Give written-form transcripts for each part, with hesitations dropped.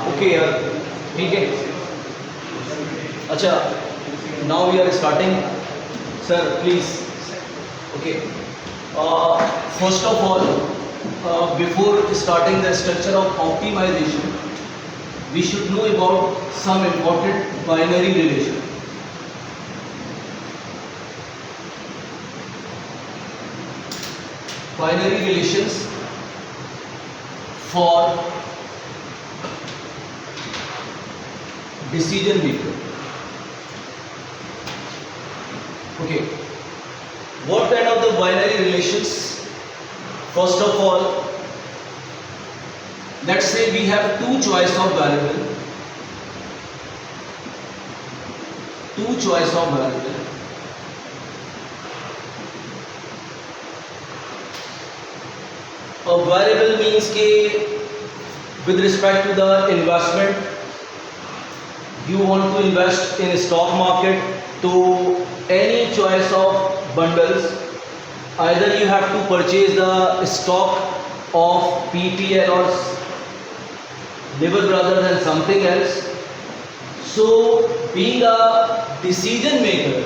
Okay यार, ठीक है। अच्छा, now we are starting. Sir please. Okay, first of all, before starting the structure of optimization, we should know about some important binary relation. Binary relations for decision maker. Okay, what kind of the binary relations? First of all, let's say we have two choice of variable. Two choice of variable. A variable means कि with respect to the investment, you want to invest in stock market to any choice of bundles. Either you have to purchase the stock of PTL or Lever Brothers and something else. So being a decision maker,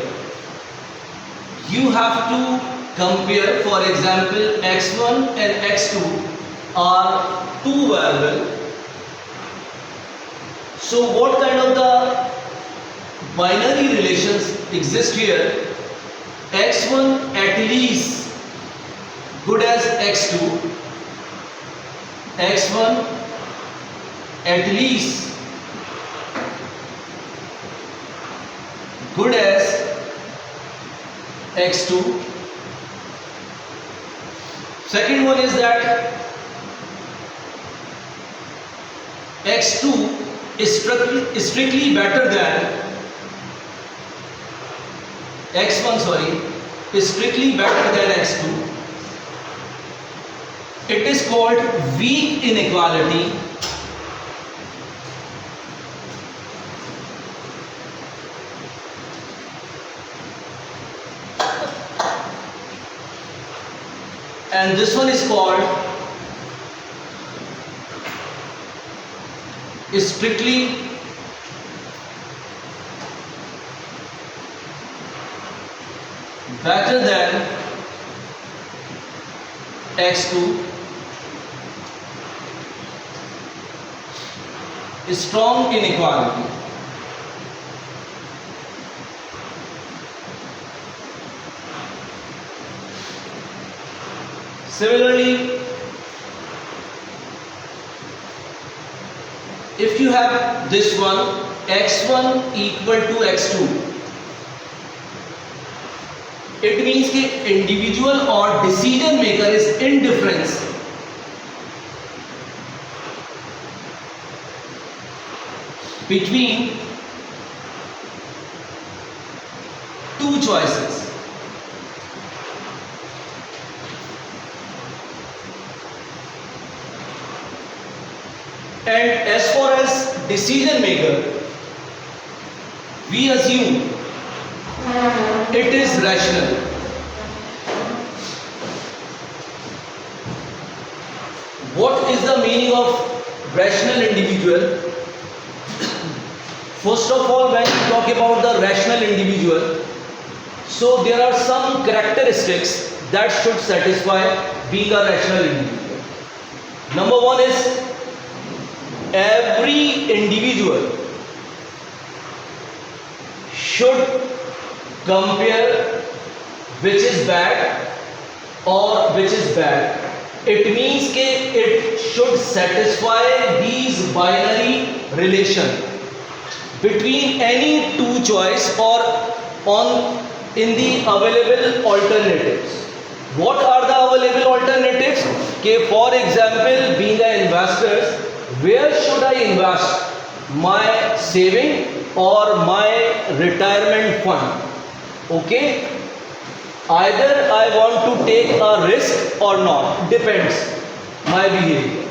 you have to compare. For example, x1 and x2 are two variables. So what kind of the binary relations exist here? x1 at least good as x2, x1 at least good as x2. Second one is that x2 is strictly better than x1, is strictly better than x2. It is called weak inequality. And this one is called strictly better than x2, strong inequality. Similarly, if you have this one, x1 equal to x2, it means कि individual or decision maker is indifference between two choices. And as far as decision maker, we assume it is rational. What is the meaning of rational individual? First of all, when we talk about the rational individual, so there are some characteristics that should satisfy being a rational individual. Number one is every individual should compare which is bad or which is bad. It means that it should satisfy these binary relation between any two choice or on in the available alternatives. What are the available alternatives? Okay, for example, being an investor, where should I invest my saving or my retirement fund? Okay, either I want to take a risk or not, depends my behavior.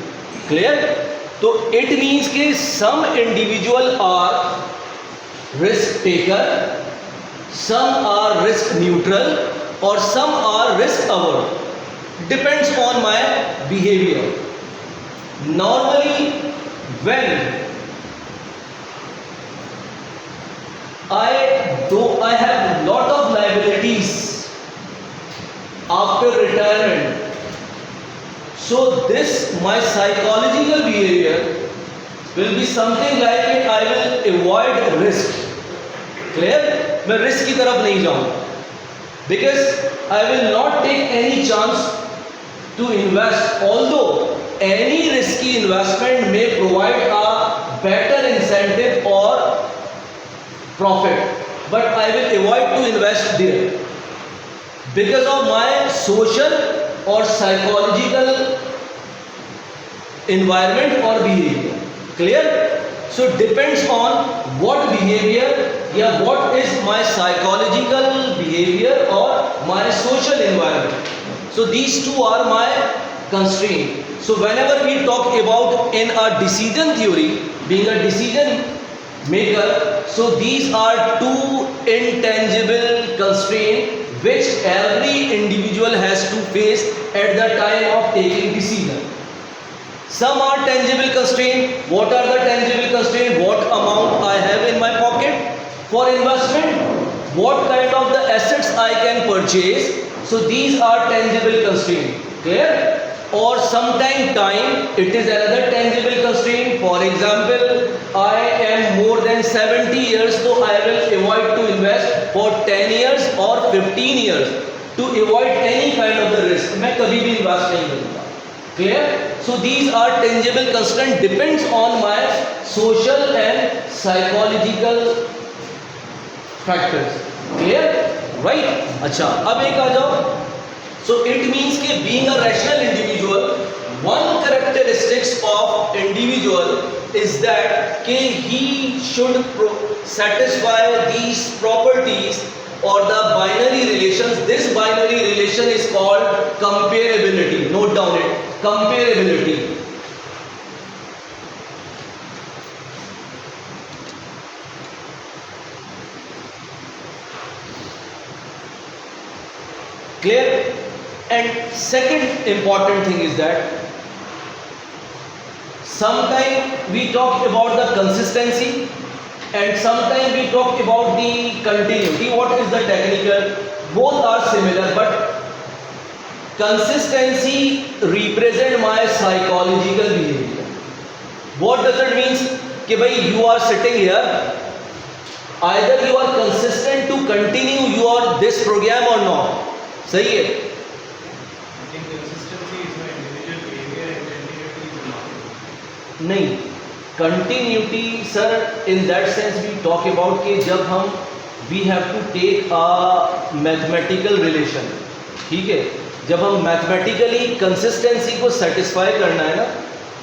Clear? So it means that some individual are risk taker, some are risk neutral, or some are risk averse. Depends on my behavior. Normally, when I have lot of liabilities after retirement, so this my psychological behavior will be something like I will avoid risk. Clear? मैं risk की तरफ नहीं जाऊँगा, because I will not take any chance to invest, although any risky investment may provide a better incentive or profit, but I will avoid to invest there because of my social or psychological environment or behavior. Clear? So it depends on what behavior, yeah, what is my psychological behavior or my social environment. So these two are my constraints. So whenever we talk about in a decision theory, being a decision maker, so these are two intangible constraints which every individual has to face at the time of taking decision. Some are tangible constraints. What are the tangible constraints? What amount I have in my pocket for investment? What kind of the assets I can purchase? So these are tangible constraints. Clear? Or sometime time, it is another tangible constraint. For example, I am more than 70 years, so I will avoid to invest for 10 years or 15 years to avoid any kind of the risk. मैं कभी भी invest नहीं करूँगा. Clear? So these are tangible constraints, depends on my social and psychological factors. Clear? Right? अच्छा, अब एक आ जाओ. So it means that being a rational individual, one characteristics of individual is that he should satisfy these properties or the binary relations. This binary relation is called comparability. Note down it. Comparability. Clear? And second important thing is that sometimes we talk about the consistency and sometimes we talk about the continuity. What is the technical? Both are similar, but consistency represent my psychological behavior. What does it mean? कि भाई you are sitting here, either you are consistent to continue your this program or not. सही है? नहीं, continuity sir in that sense we talk about कि जब हम we have to take a mathematical relation, ठीक है, जब हम मैथमेटिकली कंसिस्टेंसी को सेटिस्फाई करना है ना,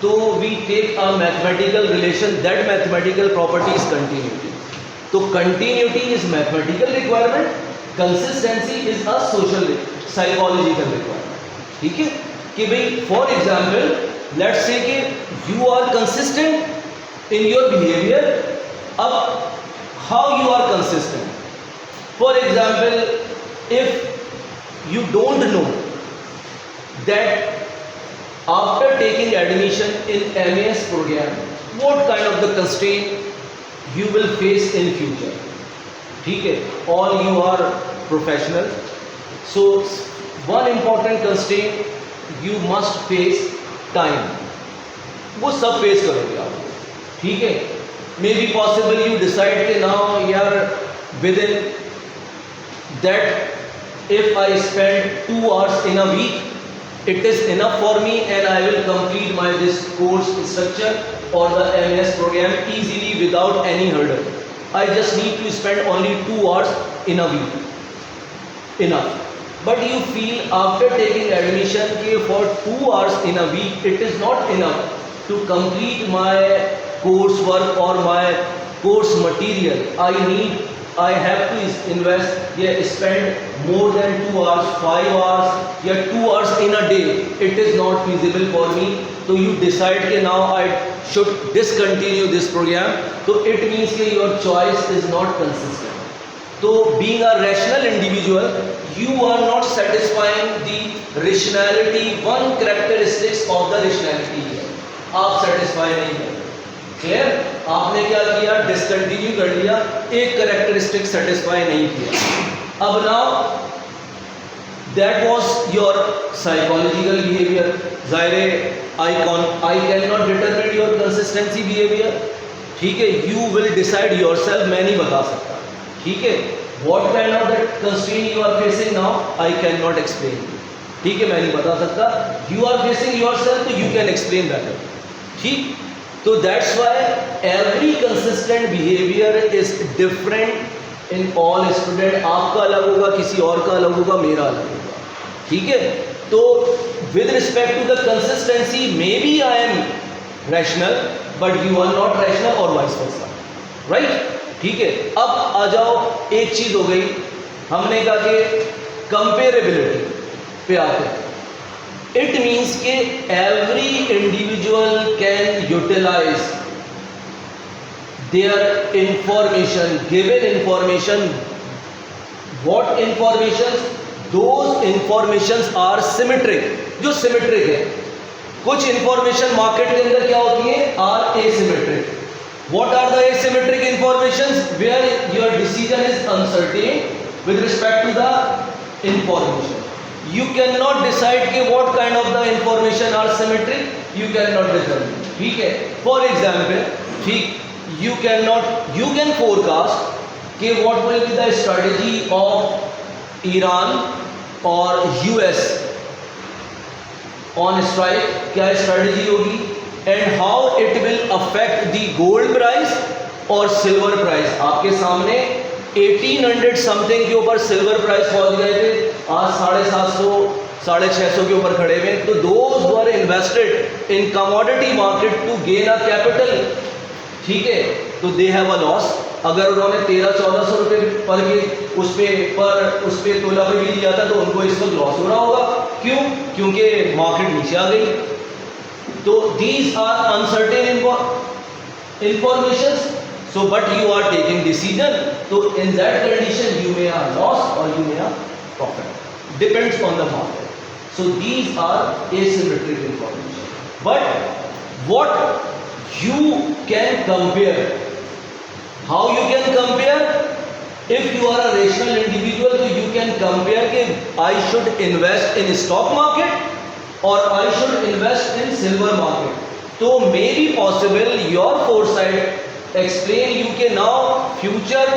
तो we take a mathematical relation, that mathematical property is continuity. तो continuity is mathematical requirement, consistency is a social psychological requirement. ठीक है कि भाई फॉर एग्जाम्पल लेट्स से कि you are consistent in your behaviour. अब how you are consistent? For example if you don't know that after taking admission in MS programme what kind of the constraint you will face in future. ठीक है, all you are professional, so one important constraint you must face time. वो सब face करोगे आप. ठीक है, may be possible you decide के now यार with in that if I spend 2 hours in a week it is enough for me and I will complete my this course structure or the MS program easily without any hurdle. I just need to spend only 2 hours in a week. Enough. But you feel after taking admission for 2 hours in a week it is not enough to complete my coursework or my course material. I have to invest, spend more than 2 hours, 5 hours, 2 hours in a day. It is not feasible for me. So you decide that now I should discontinue this program. So it means that your choice is not consistent. So being a rational individual, you are not satisfying the rationality, one characteristics of the rationality here. आप satisfy नहीं कर। Clear? आपने क्या किया, discontinue कर लिया, एक characteristic satisfy नहीं किया। अब now that was your psychological behaviour. जाहिर I can not determine your consistency behaviour, ठीक है, यू विल डिसाइड योरसेल्फ, मैं नहीं बता सकता, ठीक है। What kind of that constraint you are facing now I can not explain, ठीक है, मैं नहीं बता सकता। यू आर फेसिंग योरसेल्फ तो यू कैन एक्सप्लेन दैट, ठीक। तो that's why every consistent behaviour is different in all student. आपका अलग होगा, किसी और का अलग होगा, मेरा अलग होगा, ठीक है। तो with respect to the consistency may be I am rational but you are not rational और वाइस वर्सा, राइट, ठीक है। अब आ जाओ, एक चीज हो गई, हमने कहा कि कंपेरेबिलिटी पे आते हैं। इट मीन्स के every individual can utilise their information, given information. What information? Those informations are symmetric, जो सिमेट्रिक है। कुछ इंफॉर्मेशन मार्केट के अंदर क्या होती है, are asymmetric. What are the asymmetric informations? Where your decision is uncertain with respect to the information. You cannot decide कि what kind of the information are symmetric, you cannot determine, ठीक है। For example, ठीक, you can forecast कि what will be the strategy of Iran और US on strike, क्या strategy होगी, and how it will affect the gold price और silver price। आपके सामने 1800 समथिंग के ऊपर सिल्वर प्राइस पहुंच गए थे, आज 750 650 के ऊपर खड़े हुए। तो those were invested in commodity market to gain a capital, ठीक है, तो दे हैव अ लॉस। अगर उन्होंने 1300-1400 रुपये पर उस पे तोला पे भी लिया था तो उनको इस वक्त लॉस हो रहा होगा। क्यों? क्योंकि मार्केट नीचे आ गई। तो these are uncertain information, so but you are taking decision, so in that condition you may have loss or you may have profit, depends on the market. So these are asymmetric information, but what you can compare, how you can compare? If you are a rational individual, so you can compare कि I should invest in stock market or I should invest in silver market. So may be possible your foresight explain you कि now future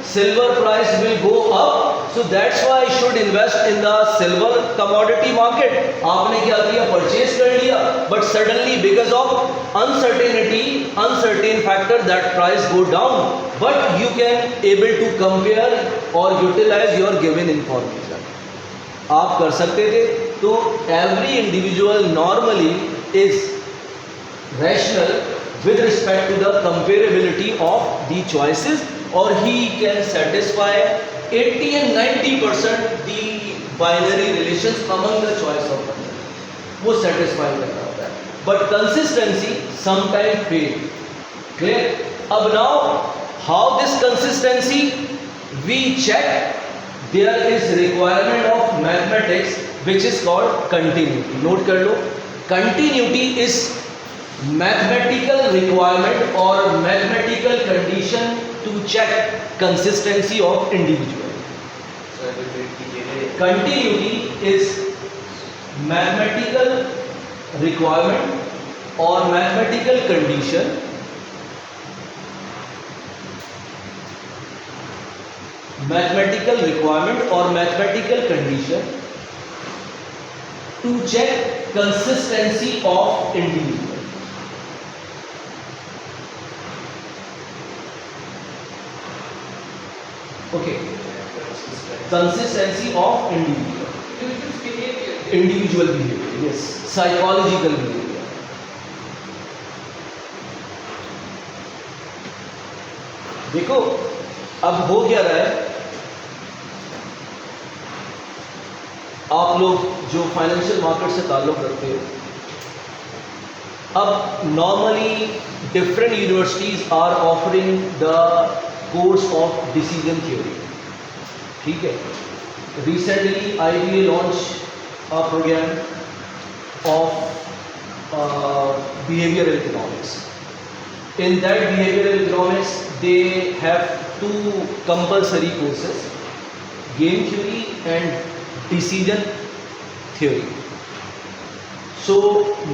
silver price will go up, so that's why I should invest in the silver commodity market. आपने क्या किया, purchase कर लिया, but suddenly because of uncertain factor that price go down, but you can able to compare or utilize your given information. आप कर सकते थे। तो every individual normally is rational with respect to the comparability of the choices, or he can satisfy 80 and 90% the binary relations among the choice of them, वो satisfy करता होता है, but consistency sometimes fail. Clear? अब now how this consistency we check? There is requirement of mathematics which is called continuity. Note कर लो, continuity is mathematical requirement or mathematical condition to check consistency of individual. Continuity is mathematical requirement or mathematical condition to check consistency of individual. Okay, consistency of individual behavior, yes, psychological behavior. देखो अब हो क्या रहा है, आप लोग जो financial market से ताल्लुक़ रखते हो, अब normally different universities are offering the course of decision theory, ठीक है। Recently IBA launch a programme of behavioral economics. In that behavioral economics, they have two compulsory courses, game theory and decision theory. So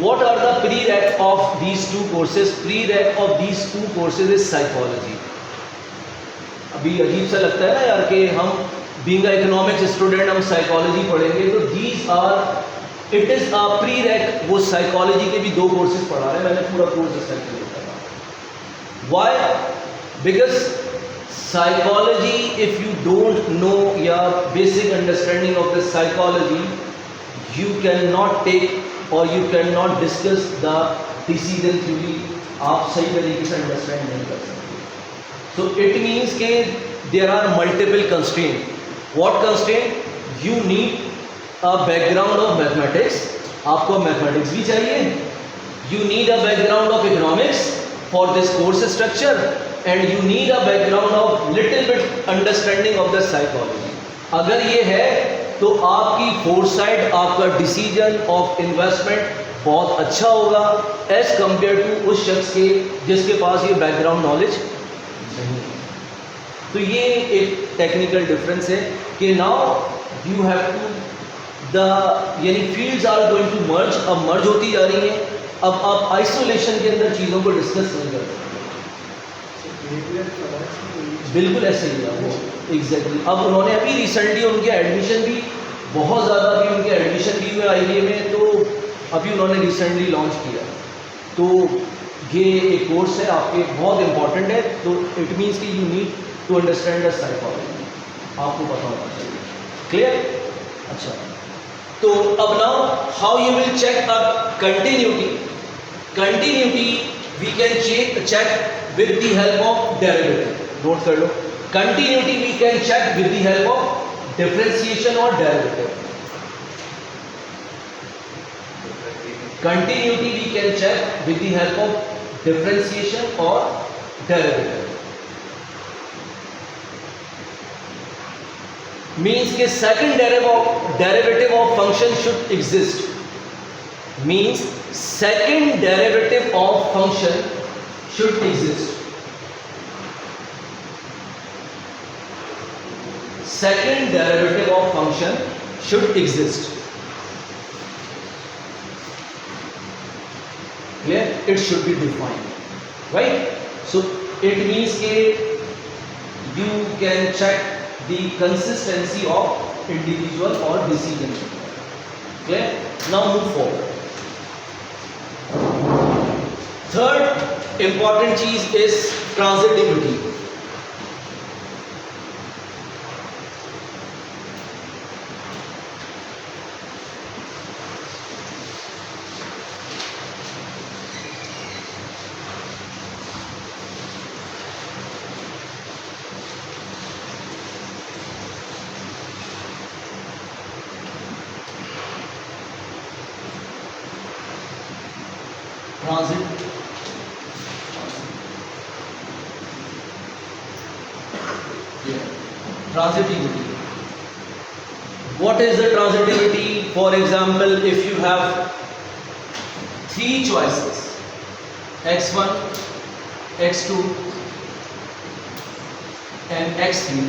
what are the prereq of these two courses? Prereq of these two courses is psychology. अभी अजीब सा लगता है ना यार कि हम being a economics student हम साइकोलॉजी पढ़ेंगे, तो these are it is a prereq. वो साइकोलॉजी के भी दो कोर्सेज पढ़ा रहे हैं, मैंने पूरा कोर्स इसका क्लियर कर रहा. Why? Because psychology, if you don't know your basic understanding of the psychology, you cannot take or you cannot discuss the decision theory. आप सही तरीके से अंडरस्टैंड नहीं कर सकते. So it means कि there are multiple constraints. What constraint? You need a background of mathematics. आपको mathematics भी चाहिए. You need a background of economics for this course structure. And you need a background of little bit understanding of the psychology. अगर ये है तो आपकी foresight, आपका decision of investment बहुत अच्छा होगा एज कंपेयर टू उस शख्स के जिसके पास ये बैकग्राउंड नॉलेज नहीं है. तो ये एक टेक्निकल डिफरेंस है कि now you have to the यानी fields are going to merge. अब मर्ज होती जा रही है. अब आप आइसोलेशन के अंदर चीज़ों को डिस्कस नहीं कर सकते. बिल्कुल ऐसे ही है वो एग्जैक्टली. अब उन्होंने अभी रिसेंटली उनके एडमिशन भी बहुत ज़्यादा अभी उनके एडमिशन भी हुए आईबीए में, तो अभी उन्होंने रिसेंटली लॉन्च किया. तो ये एक कोर्स है आपके, बहुत इंपॉर्टेंट है. तो इट मीन्स कि you need to understand the psychology, आपको पता होना चाहिए. क्लियर? अच्छा, तो अब now how you will check a continuity. Continuity we can check with the help of derivative. Note कर लो. Continuity we can check with the help of differentiation or derivative. Continuity we can check with the help of differentiation or derivative. Means के second derivative of function should exist. Means second derivative of function should exist. Second derivative of function should exist. Clear? It should be defined, right? So it means that you can check the consistency of individual or decision. Clear? Now move forward. Third important चीज is transitivity. Transitivity. What is the transitivity? For example, if you have three choices, x1, x2 and x3,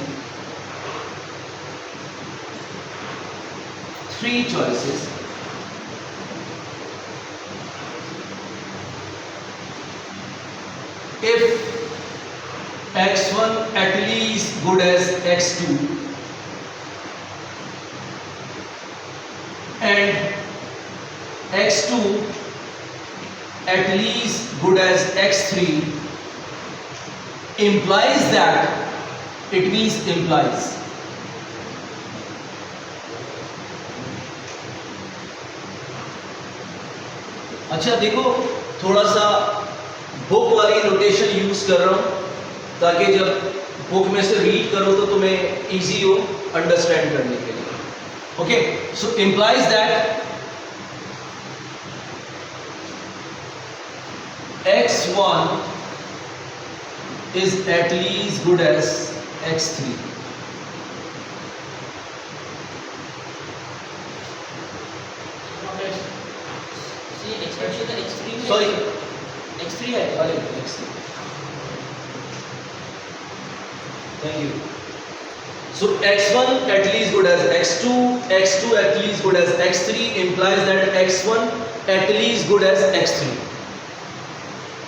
three choices. If x1 at least good as x2 and x2 at least good as x3 implies that, it means implies. अच्छा देखो, थोड़ा सा book वाली notation use कर रहा हूं ताकि जब बुक में से रीड करो तो तुम्हें इजी हो अंडरस्टैंड करने के लिए. Okay, so implies that x1 is at least good as x3. See, actually तो x3 Sorry. x3 है अरे x3. Thank you. So x1 at least good as x2, x2 at least good as x3 implies that x1 at least good as x3.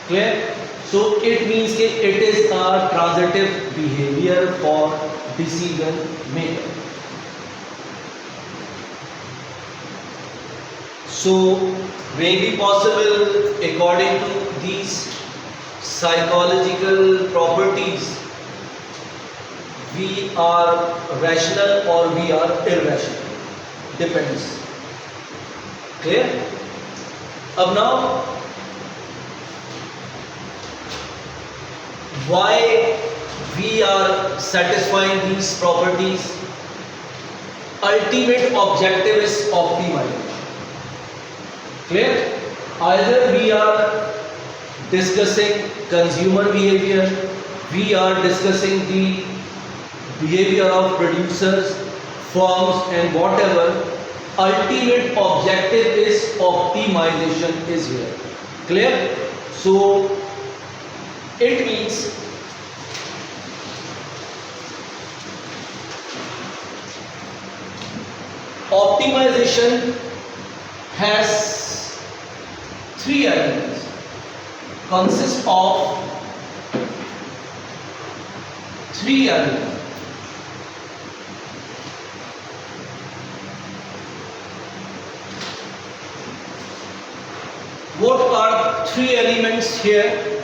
Clear? So it means that it is a transitive behavior for decision maker. So may be possible according to these psychological properties we are rational or we are irrational, depends. Clear? Ab now why we are satisfying these properties? Ultimate objective is optimization. Clear? Either we are discussing consumer behavior, we are discussing the behavior of producers, firms and whatever, ultimate objective is optimization is here. Clear? So it means optimization has three elements, consists of three elements. What are three elements here?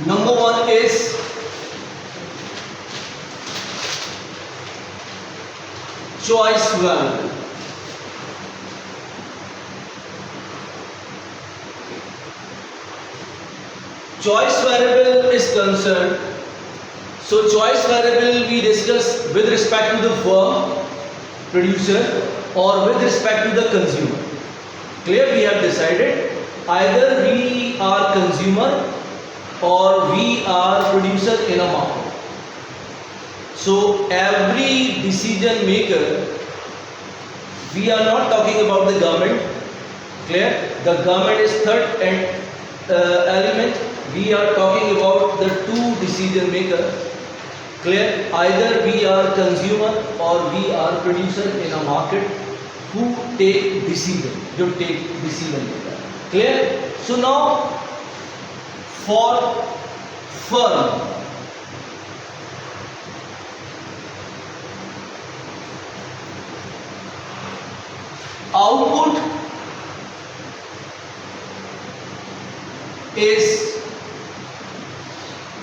Number one is choice variable. Choice variable is concerned. So choice variable we discuss with respect to the firm, producer or with respect to the consumer. Clear? We have decided either we are consumer or we are producer in a market. So every decision maker, we are not talking about the government. Clear? The government is third and element. We are talking about the two decision maker. Clear? Either we are consumer or we are producer in a market who take decision. जो take decision लेता है. Clear? So now for firm, output is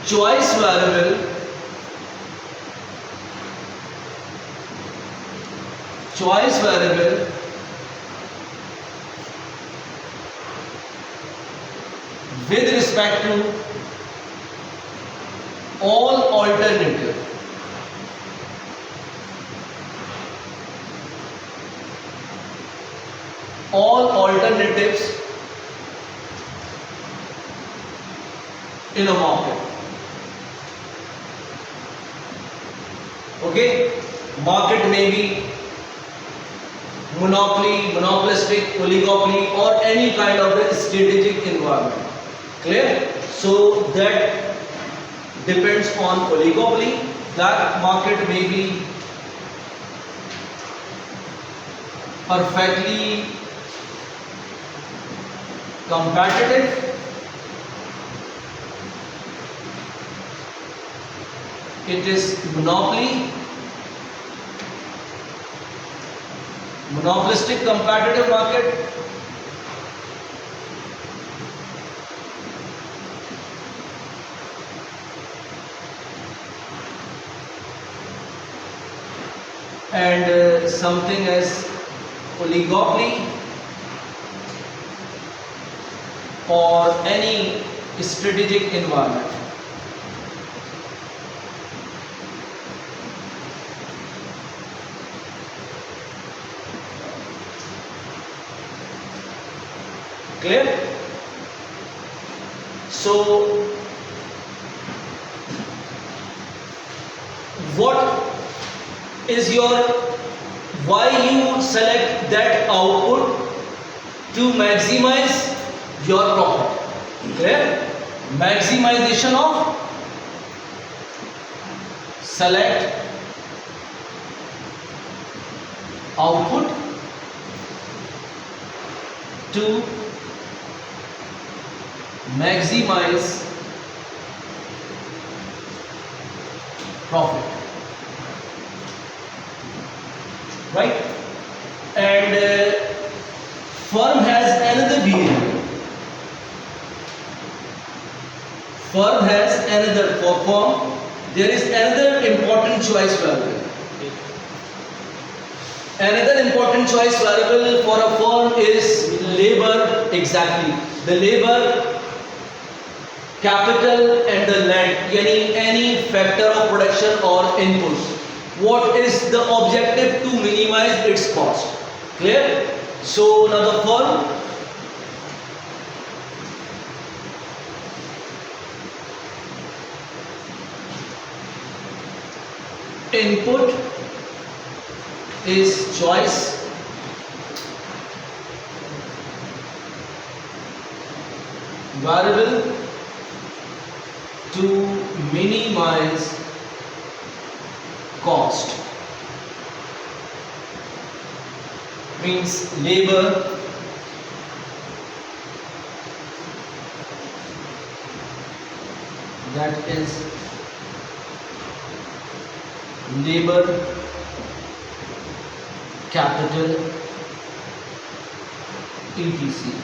choice variable with respect to all alternatives in a market. Okay, market may be monopoly, monopolistic, oligopoly or any kind of a strategic environment. Clear? So that depends on oligopoly. That market may be perfectly competitive, it is monopolistic competitive market. And something as oligopoly or any strategic environment. Clear? So what is your, why you select that output? To maximize your profit. Clear? Maximization of select output to maximize profit, right? And firm has another behavior. Firm has another, for firm there is another important choice variable. Another important choice variable for a firm is labor. Exactly, the labor, capital and the land, any factor of production or inputs. What is the objective? To minimize its cost. Clear? So now the firm input is choice, variable to minimize cost, means labor, that is labor, capital, etc.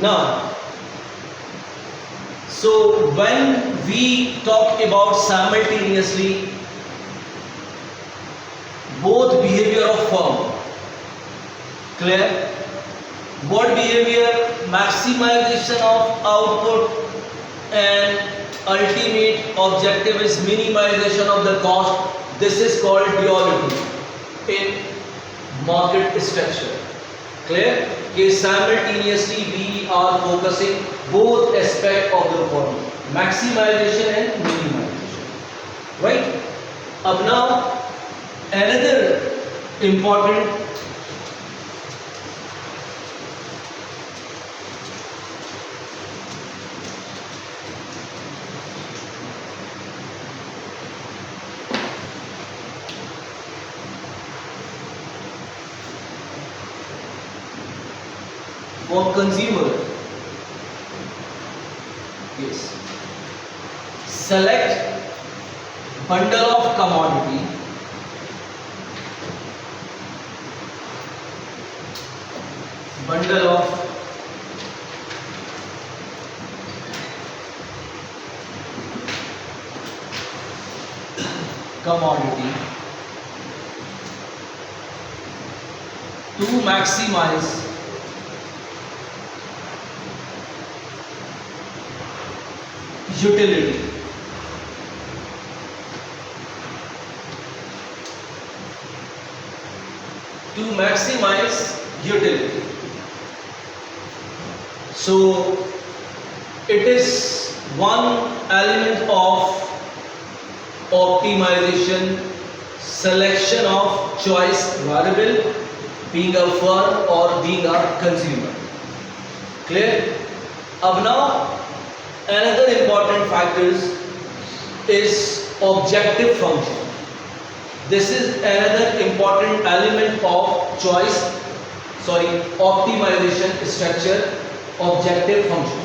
Now, so when we talk about simultaneously both behavior of firm, clear? What behavior? Maximization of output and ultimate objective is minimization of the cost. This is called duality in market structure. Clear? कि simultaneously we are focusing both aspect of the firm, maximization and minimization, right? अब now another important for consumer, yes, select bundle of commodity to maximize utility. To maximize utility. So it is one element of optimization, selection of choice variable, being a firm or being a consumer. Clear? Ab now another important factors is objective function. This is another important element of optimization structure, objective function.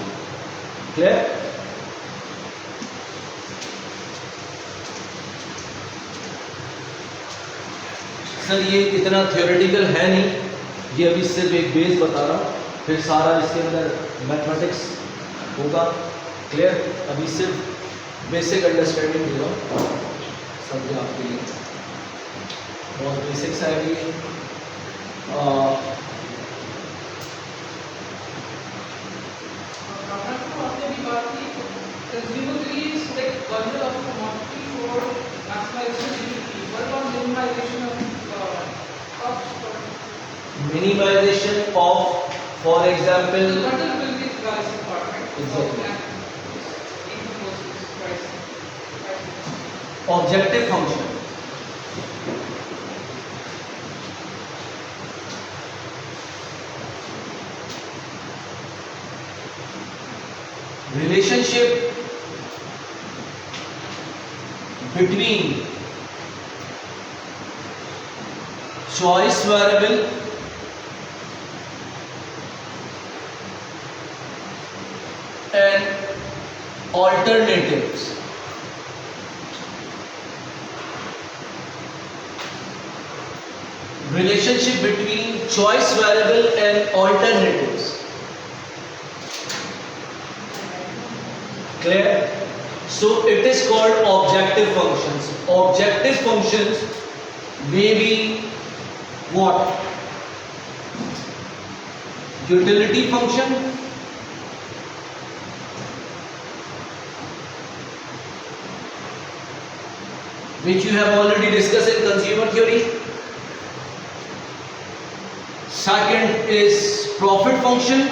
Clear? Sir ये इतना theoretical है नहीं, ये अभी सिर्फ एक base बता रहा हूँ, फिर सारा इसके अंदर मैथमेटिक्स होगा. क्लियर? अभी सिर्फ बेसिक अंडरस्टैंडिंग दे रहा हूँ समझे आपके लिए, बहुत बेसिक्स आएगी. आपने भी बात की कंज्यूमर के लिए select bundle of commodity for maximisation, what about minimisation of minimization of, for example, bundle will be the important. Exactly. Objective function, relationship between choice variable and alternatives. Relationship between choice variable and alternatives. Clear? So it is called objective functions. Objective functions may be what? Utility function, which you have already discussed in consumer theory. Second is profit function.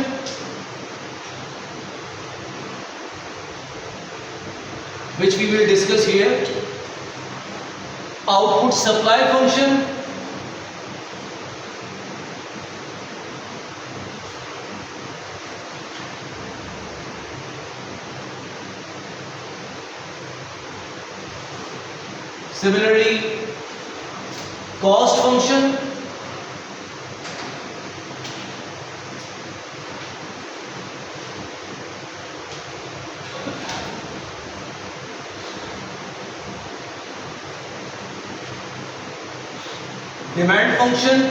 Which we will discuss here. Output supply function. Similarly, cost function. Demand function,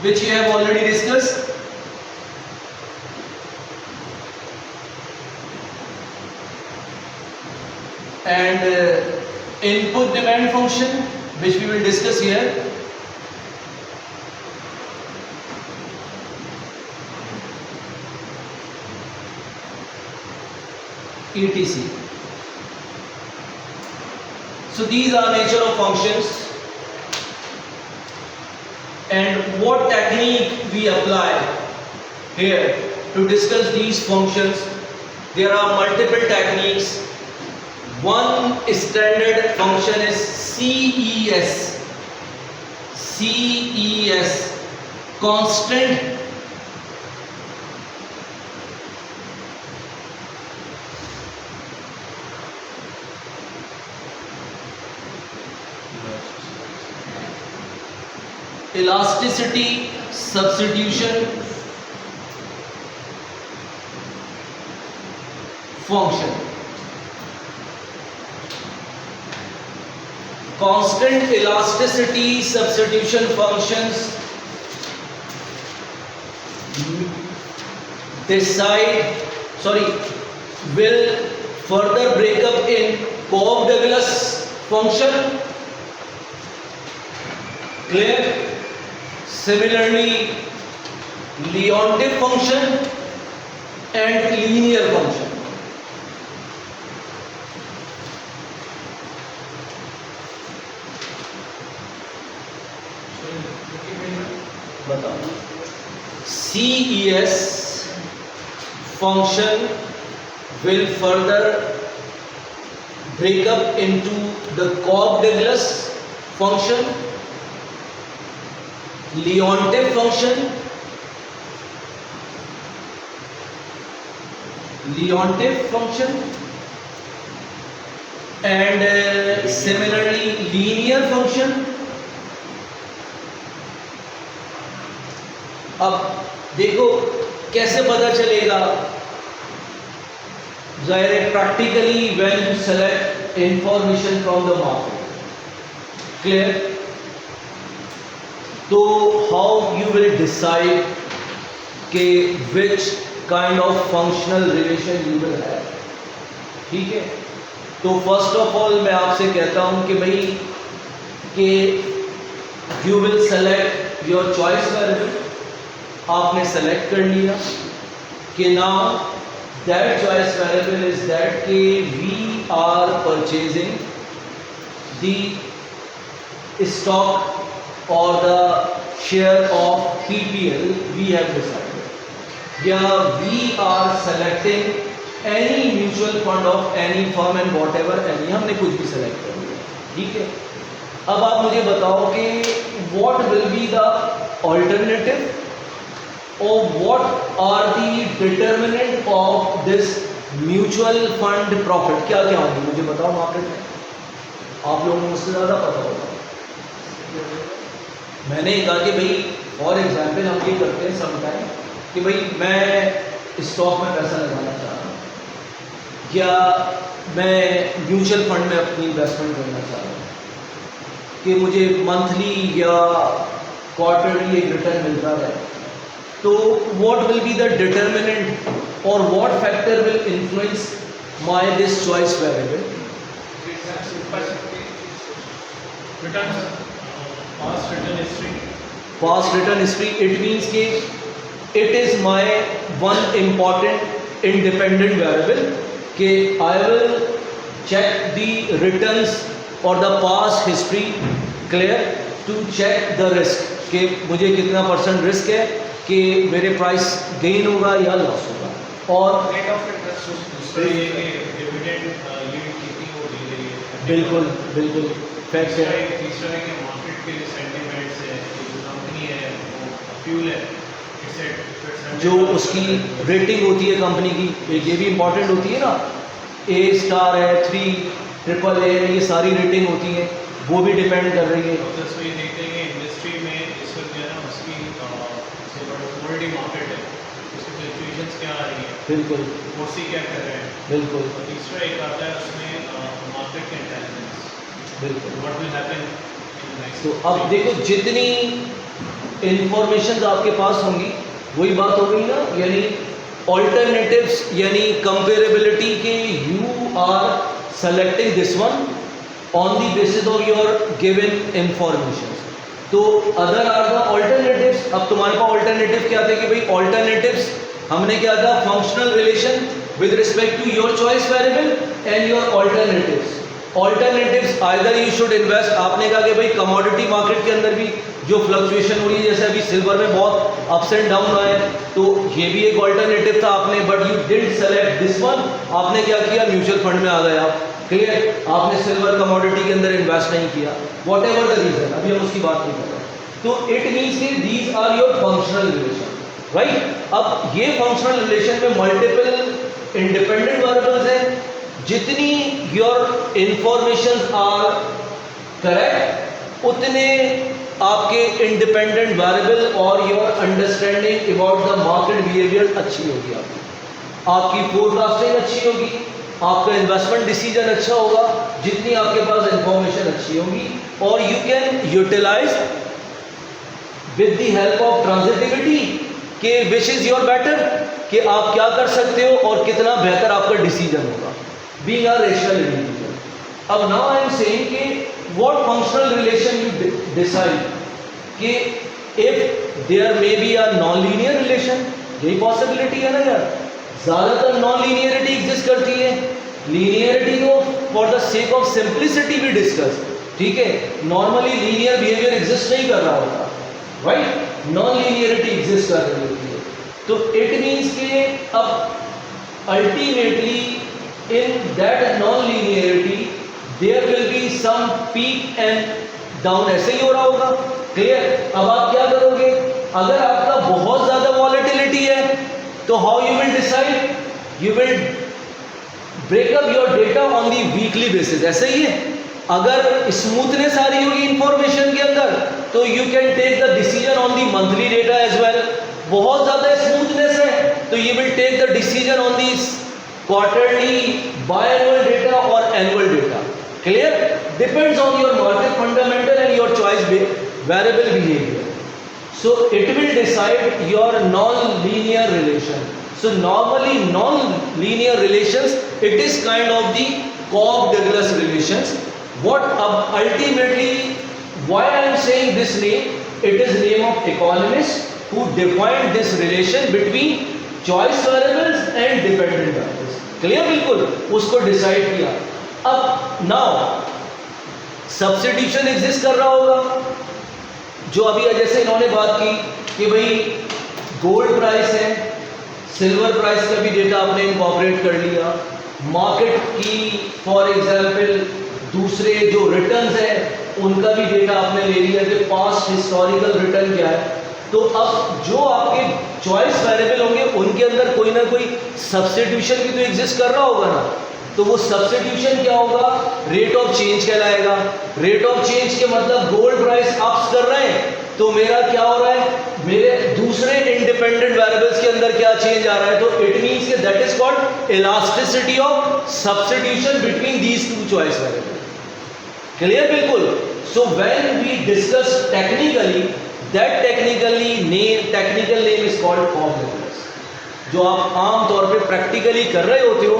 which you have already discussed. And input demand function, which we will discuss here. etc. So these are nature of functions. And what technique we apply here to discuss these functions? There are multiple techniques. One standard function is CES. CES, constant elasticity substitution function. Constant elasticity substitution functions will further break up in Cobb-Douglas function. Clear? Similarly, Leontief function and linear function. CES function will further break up into the Cobb-Douglas function, Leontief function, and similarly linear function. अब देखो कैसे पता चलेगा, जाहिर है practically when you select information from the market. Clear? तो how you will decide के which kind of functional relation you will have. ठीक है, तो फर्स्ट ऑफ ऑल मैं आपसे कहता हूं कि भाई कि you will select your choice variable. आपने सेलेक्ट कर लिया कि now that choice variable is that के we are purchasing the stock और the share of PPL we have decided, या we are selecting any mutual fund of any firm and whatever any, हमने कुछ भी select कर लिया. ठीक है, अब आप मुझे बताओ कि what will be the alternative और what are the determinant of this mutual fund profit, क्या क्या होंगे मुझे बताओ मार्केट में, आप लोगों को मुझसे ज़्यादा पता होगा। मैंने कहा कि भाई फॉर एग्जाम्पल हम ये करते हैं समटाइम कि भाई मैं स्टॉक में पैसा लगाना चाह रहा हूँ या मैं म्यूचुअल फंड में अपनी इन्वेस्टमेंट करना चाह रहा हूँ कि मुझे मंथली या क्वार्टरली एक रिटर्न मिलता है, तो what will be the determinant और what factor will influence my this choice variable? Past return history, it means कि it is my one important independent variable कि I will check the returns or the past history clear to check the risk कि मुझे कितना % risk है कि मेरे price gain होगा या लॉस होगा, और rate of interest dividend yield कितनी हो रही है, बिल्कुल बिल्कुल फैक्ट है। तीसरा है कि मार्केट के सेंटीमेंट्स है, जो कंपनी है वो फ्यूल है, जो उसकी रेटिंग होती है कंपनी की, ये भी इंपॉर्टेंट होती है ना, ए स्टार है, 3 ट्रिपल ए, ये सारी रेटिंग होती है, वो भी डिपेंड कर रही है। तो दोस्तों ये देखते हैं कि इंडस्ट्री में इस वक्त जो है ना उसकी कमोडिटी मार्केट है, उसकी फ्लक्चुएशंस क्या आ रही है, बिल्कुल फोर्सी क्या कर रहे हैं, बिल्कुल और तीसरा एक आता है उसमें मार्केट के इंटेलिजेंस, बिल्कुल। What will happen in next. तो अब देखो जितनी इंफॉर्मेशन आपके पास होंगी, वही बात हो गई ना, यानी ऑल्टरनेटिव्स यानी कंपेरेबिलिटी के you are selecting this one on the basis of your given information. तो अदर आर द ऑल्टरनेटिव्स। अब तुम्हारे पास ऑल्टरनेटिव क्या थे कि भाई ऑल्टरनेटिव्स हमने क्या था, functional relation with respect to your choice variable and your alternatives. Alternatives either you should invest, आपने कहा कि भाई कमोडिटी मार्केट के अंदर भी जो फ्लक्चुएशन हो रही है, जैसे अभी सिल्वर में बहुत अप्स एंड डाउन आए, तो ये भी एक ऑल्टरनेटिव था आपने, but you didn't select this one, आपने क्या किया, म्यूचुअल फंड में आ गए आप, क्लियर, आपने सिल्वर कमोडिटी के अंदर इन्वेस्ट नहीं किया, वॉट एवर द रीजन, अभी हम उसकी बात नहीं कर रहे। तो इट मीन्स कि these are your functional relation, right. अब ये फंक्शनल रिलेशन में मल्टीपल इंडिपेंडेंट वेरिएबल्स हैं, जितनी योर इंफॉर्मेशन आर करेक्ट उतने आपके इंडिपेंडेंट वेरिएबल और your understanding about the market behaviour अच्छी होगी, आपकी फोरकास्टिंग अच्छी होगी, आपका इन्वेस्टमेंट डिसीजन अच्छा होगा, जितनी आपके पास इंफॉर्मेशन अच्छी होगी, और you can utilise with the help of transitivity के विच इज योर बेटर, कि आप क्या कर सकते हो और कितना बेहतर आपका डिसीजन होगा, बीइंग अ रेशनल इंडिविजुअल। अब नाउ आई एम सेइंग कि what functional relation you decide कि if there may be a non-linear relation, यही possibility है ना यार, ज़्यादातर non-linearity exist करती है, linearity को for the sake of simplicity भी discuss, ठीक है, normally linear behavior exist नहीं कर रहा होता, right, non-linearity exist कर रही होती है, तो it means कि अब ultimately in that non-linearity there will be some peak and down, ऐसे ही हो रहा होगा, क्लियर। अब आप क्या करोगे, अगर आपका बहुत ज्यादा वॉलेटिलिटी है तो how you will decide, you will break up your data on the weekly basis, ऐसे ही है। अगर स्मूथनेस आ रही होगी इंफॉर्मेशन के अंदर तो you can take the decision on the monthly data as well, बहुत ज्यादा स्मूथनेस है तो you will take the decision on the quarterly, biannual data और annual data, clear, depends on your market fundamental and your choice variable behavior, so it will decide your non-linear relation. So normally non-linear relations, it is kind of the Cobb-Douglas relations. What ultimately, why I am saying this name, it is name of economists who defined this relation between choice variables and dependent variables, clear, बिल्कुल उसको decide किया। अब now substitution exist कर रहा होगा, जो अभी जैसे इन्होंने बात की कि भाई गोल्ड प्राइस है, सिल्वर प्राइस का भी डेटा आपने इनकॉर्पोरेट कर लिया, मार्केट की फॉर एग्जांपल दूसरे जो रिटर्न्स है उनका भी डेटा आपने ले लिया कि पास्ट हिस्टोरिकल रिटर्न क्या है। तो अब जो आपके चॉइस वेरिएबल होंगे उनके अंदर कोई ना कोई सब्स्टिट्यूशन भी तो एग्जिस्ट कर रहा होगा ना, तो वो सब्स्टिट्यूशन क्या होगा, रेट ऑफ चेंज कहलाएगा। रेट ऑफ चेंज के मतलब गोल्ड प्राइस अप्स कर रहे हैं तो मेरा क्या हो रहा है, मेरे दूसरे इंडिपेंडेंट वेरिएबल्स के अंदर क्या चेंज आ रहा है, तो इट मींस के that is called elasticity of substitution between these two choice variable. Clear? बिल्कुल। So when we discuss technically, that technical name is called complex. जो आप आम तौर पे प्रैक्टिकली कर रहे होते हो,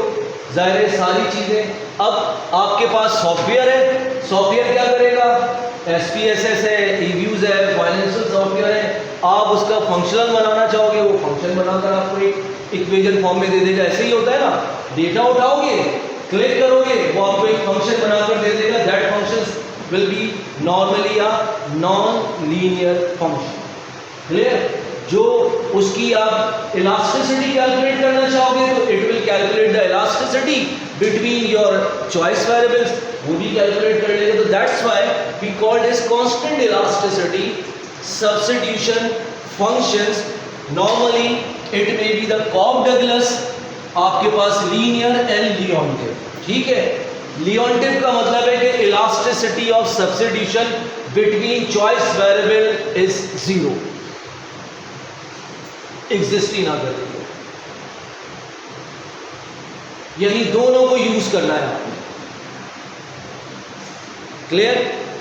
जाहिर है सारी चीजें, अब आपके पास सॉफ्टवेयर है, सॉफ्टवेयर क्या करेगा, SPSS है, EViews है, फाइनेंशियल सॉफ्टवेयर है, आप उसका फंक्शनल बनाना चाहोगे, वो फंक्शन बनाकर आपको एक इक्वेशन फॉर्म में दे देगा। ऐसे ही होता है ना, डेटा उठाओगे, क्लिक करोगे, वो आपको एक फंक्शन बनाकर दे देगा। That function will be normally a non linear function. Clear? जो उसकी आप इलास्टिसिटी कैलकुलेट करना चाहोगे तो it will calculate the elasticity between your choice variables, वो भी कैलकुलेट कर लेगा। तो that's why we called is constant elasticity substitution functions. Normally it may be the Cobb Douglas, आपके पास लीनियर एंड लियोन्टिव। ठीक है, लियोन्टिव का मतलब है कि elasticity of substitution between choice variable is zero, exist ही ना करे। यही दोनों को यूज करना है आपने। क्लियर?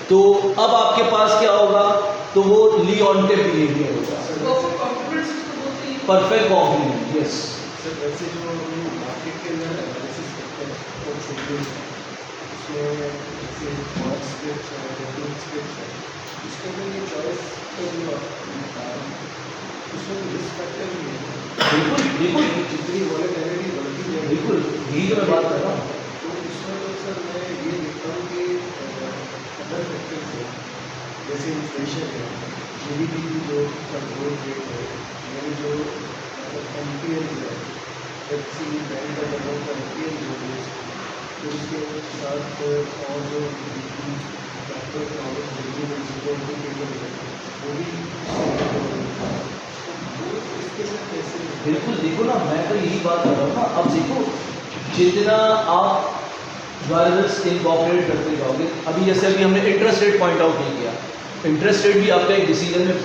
तो अब आपके पास क्या होगा, तो वो लियोन्टिव बिहेवियर होगा, परफेक्ट कॉम्प्लीमेंट। यस सर, वैसे जो मार्केट के अंदर एनालिसिस करते हैं उसमें जैसे फॉर स्क्रिप्ट है, रेटिंग स्क्रिप्ट है, उसके अंदर ये चॉइस का जो उसमें रिस्क फैक्टर भी है। बिल्कुल बिल्कुल जितनी वॉलेटिलिटी बढ़ती है, बिल्कुल यही तो मैं बात कर रहा हूँ। तो उसमें तो सर मैं ये देखता हूँ कि अदर फैक्टर्स है, जैसे इन्फ्लेशन है, GDP की जो ग्रोथ रेट है, मेरे जो MPL है, FC बैंक का डबल का MPL जो है, तो उसके साथ और जो फैक्टर वो भी बिल्कुल। देखो ना, मैं तो यही बात कर रहा हूँ ना। अब देखो, जितना आप वेरिएबल्स इनकॉर्पोरेट करते जाओगे, अभी जैसे अभी हमने इंटरेस्ट रेट पॉइंट आउट नहीं किया, इंटरेस्ट रेट भी आपका एक डिसीजन में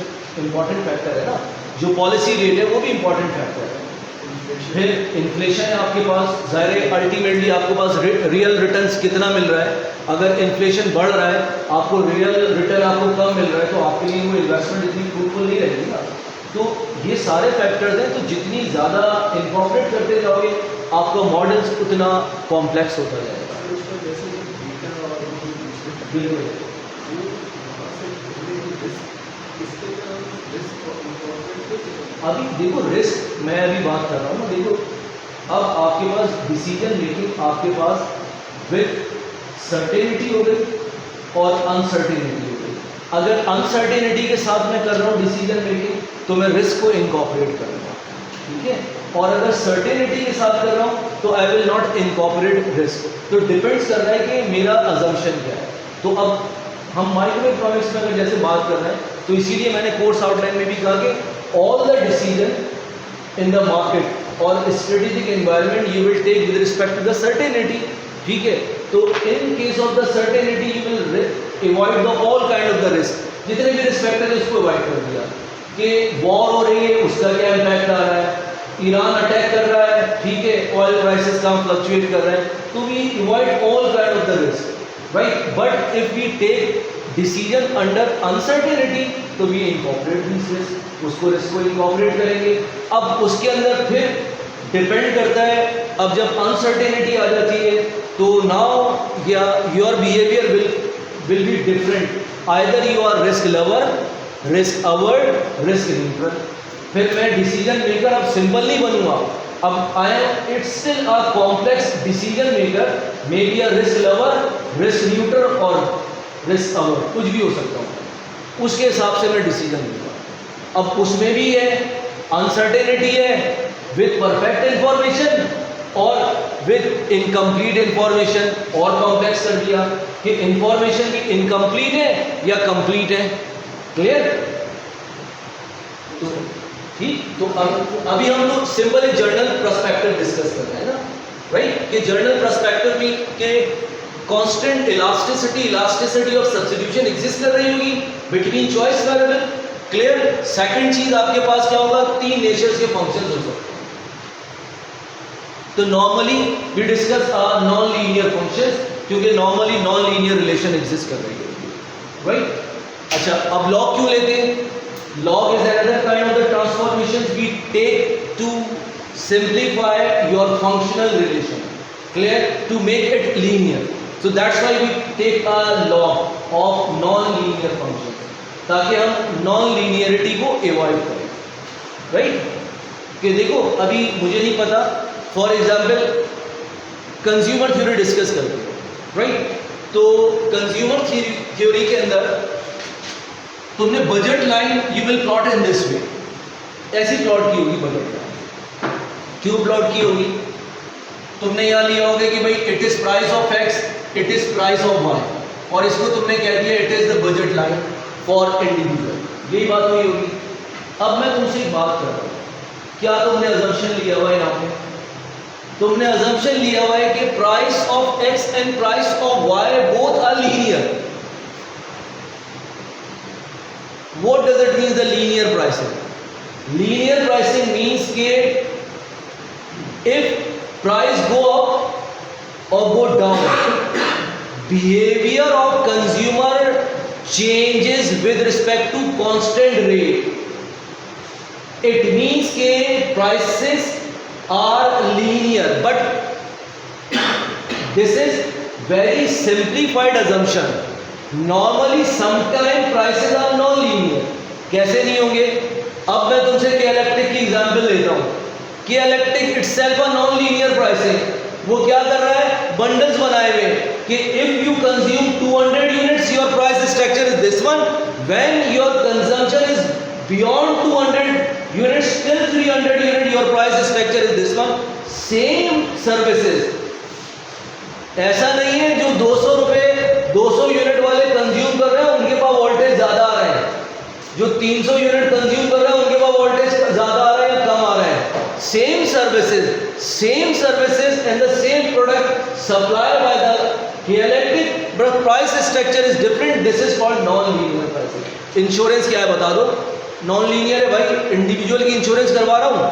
इंपॉर्टेंट फैक्टर है ना, जो पॉलिसी रेट है वो भी इंपॉर्टेंट फैक्टर है। फिर इन्फ्लेशन है आपके पास, जाहिर है अल्टीमेटली आपके पास रियल रिटर्न्स कितना मिल रहा है। अगर इन्फ्लेशन बढ़ रहा है, आपको रियल रिटर्न आपको कम मिल रहा है, तो आपके लिए वो इन्वेस्टमेंट इतनी फ्रूटफुल नहीं रहेगी ना। तो ये सारे फैक्टर्स हैं, तो जितनी ज़्यादा इनकॉर्पोरेट करते जाओगे आपका मॉडल्स उतना कॉम्प्लेक्स होता जाएगा। बिल्कुल। अभी देखो रिस्क, मैं अभी बात कर रहा हूँ ना, देखो अब आपके पास डिसीजन मेकिंग आपके पास विद सर्टेनिटी हो गई और अनसर्टेनिटी हो गई। अगर अनसर्टेनिटी के साथ मैं कर रहा हूँ डिसीजन मेकिंग, तो मैं रिस्क को इनकॉर्पोरेट करूँगा, ठीक है। और अगर सर्टेनिटी के साथ कर रहा हूँ तो I will not incorporate risk. तो डिपेंड्स कर रहा है कि मेरा अजम्पशन क्या है। तो अब हम माइक्रो इकोनॉमिक्स में अगर जैसे बात कर रहे हैं, तो इसीलिए मैंने कोर्स आउटलाइन में भी कहा कि all the decision in the market और strategic environment you will take with respect to the certainty, ठीक है। तो in case of the certainty you will avoid the all kind of the risk, जितने भी रिस्क फैक्टर है उसको avoid कर दिया। कि वॉर हो रही है, उसका क्या इम्पैक्ट आ रहा है, ईरान अटैक कर रहा है, ठीक है, ऑयल प्राइसेस कम फ्लक्चुएट कर रहे हैं, तो we avoid all kind of the risk, right. But if we take decision under uncertainty तो वी इनकॉर्पोरेट दिस रिस्क, उसको रिस्क को इनकॉर्पोरेट करेंगे। अब उसके अंदर फिर डिपेंड करता है, अब जब अनसर्टेनिटी आ जाती है तो now your behaviour will be different, either you are risk lover, risk averse, risk neutral. फिर मैं डिसीजन मेकर अब सिंपल नहीं बनूंगा, अब I am it's still a complex decision maker, may be a risk lover, risk neutral और risk averse, कुछ भी हो सकता हूँ, उसके हिसाब से मैं डिसीजन लूँगा। अब उसमें भी है अनसर्टेनिटी है विद परफेक्ट इंफॉर्मेशन, और विद इनकम्प्लीट इंफॉर्मेशन और कॉम्प्लेक्स कर दिया कि इंफॉर्मेशन भी इनकम्प्लीट है या कंप्लीट है। क्लियर? तो ठीक, तो अभी हम लोग सिंपल एक जर्नल पर्सपेक्टिव डिस्कस कर रहे हैं ना, राइट? कि जर्नल पर्सपेक्टिव में के constant elasticity of substitution exist कर रही होगी between choice variable. Clear? Second चीज आपके पास क्या होगा, तीन नेचर्स के फंक्शंस हो सकते हैं। तो normally we discuss non linear functions, क्योंकि normally non linear relation exist कर रही है, राइट? अच्छा, अब लॉग क्यों लेते हैं? Log is another kind of the transformations we take to simplify your functional relation, clear, to make it linear. So that's why we take a log of non-linear functions, ताकि हम non-linearity को avoid करें, right? कि देखो अभी मुझे नहीं पता, for example consumer theory discuss करते हो, right? तो consumer theory के अंदर तुमने budget line you will plot in this way, ऐसी प्लॉट की होगी बजट लाइन। क्यों प्लॉट की होगी? तुमने यहाँ लिया होगा कि भाई it is price of X, it is price of Y, और इसको तुमने कह दिया it is the budget line for individual. यही बात हुई होगी। अब मैं तुमसे एक बात कर रहा हूँ, क्या तुमने अजम्पशन लिया हुआ है यहाँ पे? तुमने अजम्पशन लिया हुआ है कि price of X and price of Y both are linear. What does it mean the linear pricing? Linear pricing means के if price go up or go down, behavior of consumer changes with respect to constant rate. It means के prices are linear, but this is very simplified assumption. Normally sometime prices are non-linear. कैसे नहीं होंगे? अब मैं तुमसे electric की example लेता हूँ कि electric itself a non linear pricing. वो क्या कर रहा है? बंडल्स बनाए हुए कि if you consume 200 units your price structure is this one, when your consumption is beyond 200 units till 300 unit your price structure is this one. Same services, ऐसा नहीं है जो 200 रुपए 200 यूनिट वाले कंज्यूम कर रहे हैं उनके पास वोल्टेज ज्यादा आ रहा है, जो 300 यूनिट कंज्यूम कर रहे हैं उनके पास वोल्टेज ज्यादा आ रहा है या कम आ रहा है। Same services and the same product supplied by the electric, but price structure is different. This is called non-linear pricing. Insurance क्या है बता दो? नॉन-लीनियर है भाई। इंडिविजुअल की इंश्योरेंस करवा रहा हूँ,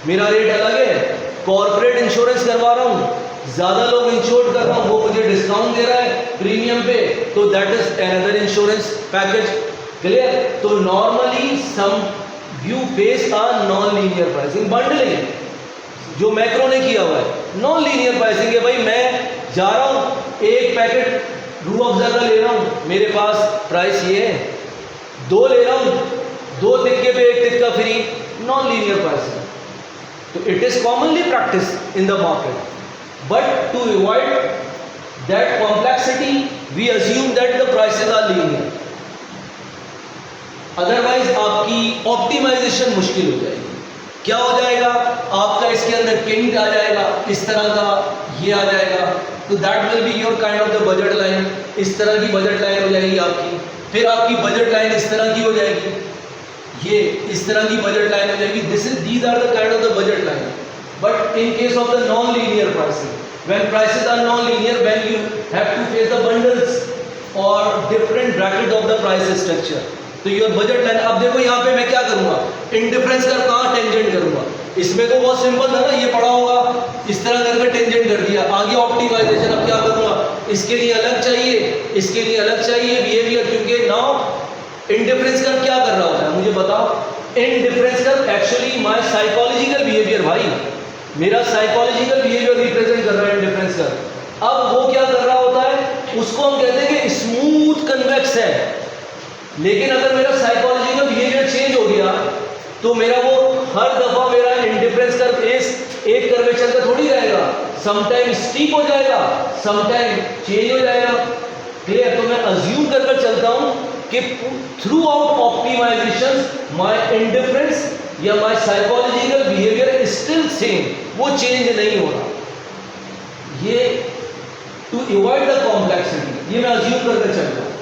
मेरा रेट अलग है। कॉर्पोरेट इंश्योरेंस करवा रहा हूँ, ज़्यादा लोग इंश्योर्ड कर रहा हूँ, वो मुझे डिस्काउंट दे रहा है प्रीमियम पे, तो that is another insurance package. Clear? तो normally some you face a non-linear pricing bundling, जो मैक्रो ने किया हुआ है। non-linear pricing है भाई, मैं जा रहा हूँ एक पैकेट रूह अफ़ज़ा का ले रहा हूँ, मेरे पास प्राइस ये है, 2 ले रहा हूँ, 2 टिक्के पे 1 टिक्का फ्री, non-linear pricing। तो it is commonly practiced in the market, but to avoid that complexity we assume that the prices are linear, otherwise आपकी ऑप्टिमाइजेशन मुश्किल हो जाएगी। क्या हो जाएगा? आपका इसके अंदर किंग आ जाएगा, इस तरह का ये आ जाएगा, तो that will be your kind of the budget line. इस तरह की बजट लाइन हो जाएगी आपकी, फिर आपकी बजट लाइन इस तरह की हो जाएगी, ये इस तरह की बजट लाइन हो जाएगी। These are the kind of the budget line. But in case of the non linear pricing, when prices are non linear, when you have to face the bundles और different bracket of the price structure, तो your budget line. अब देखो यहाँ पे मैं क्या करूँगा? Indifference का कहाँ टेंजेंट करूँगा? इसमें तो बहुत सिंपल था ना, ये पड़ा होगा, इस तरह करके टेंजेंट कर दिया। आगे ऑप्टिमाइजेशन, अब क्या करूँगा? इसके लिए अलग चाहिए, इसके लिए अलग चाहिए बिहेवियर, क्योंकि नाउ इंडिफरेंस का क्या कर रहा होता है मुझे बताओ? इंडिफरेंस का एक्चुअली माय साइकोलॉजिकल बिहेवियर, भाई मेरा साइकोलॉजिकल बिहेवियर रिप्रेजेंट कर रहा है इंडिफरेंस का। अब वो क्या कर रहा होता है? उसको हम कहते हैं कि स्मूथ कन्वेक्स है। लेकिन अगर मेरा साइकोलॉजिकल बिहेवियर चेंज हो गया तो मेरा वो हर दफा मेरा इंडिफरेंस कर्व एक कर्वेचर का थोड़ी रहेगा, समटाइम स्टीप हो जाएगा, समटाइम चेंज हो जाएगा। क्लियर? तो मैं अज्यूम कर चलता हूं कि throughout optimisation my indifference या my psychological behaviour still same, वो चेंज नहीं हो रहा, ये टू अवॉइड द कॉम्प्लेक्सिटी, ये मैं अज्यूम करके चल रहा हूँ,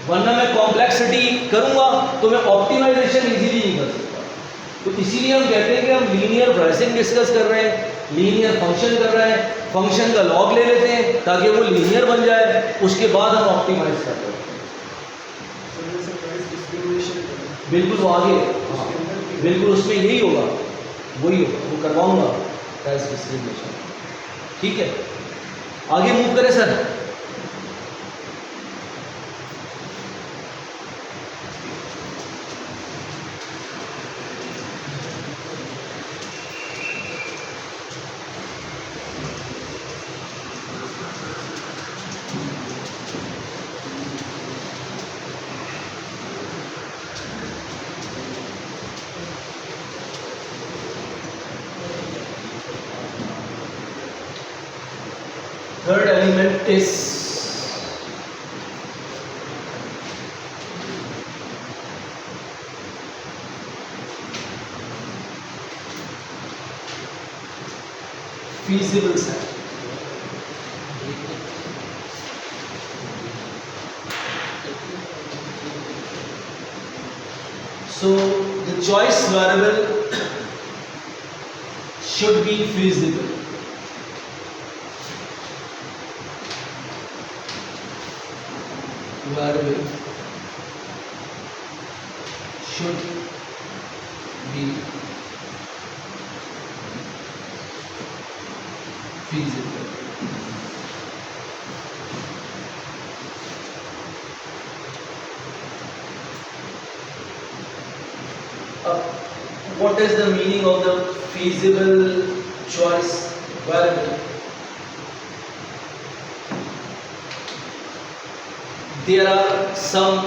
वरना मैं कॉम्प्लेक्सिटी करूंगा तो मैं ऑप्टिमाइजेशन इजीली नहीं कर सकता। तो इसीलिए हम कहते हैं कि हम लीनियर प्राइसिंग डिस्कस कर रहे हैं, लीनियर फंक्शन कर रहे हैं, फंक्शन का लॉग ले लेते हैं ताकि वो लीनियर बन जाए, उसके बाद हम ऑप्टिमाइज कर रहे हैं। बिल्कुल वो आगे, हाँ बिल्कुल उसमें यही होगा, वही होगा, वो करवाऊंगा प्राइस डिस्क्रिमिनेशन। ठीक है, आगे मूव करें sir. Third element is feasible set. So the choice variable should be feasible. Variable should be feasible. What is the meaning of the feasible choice variable? There are some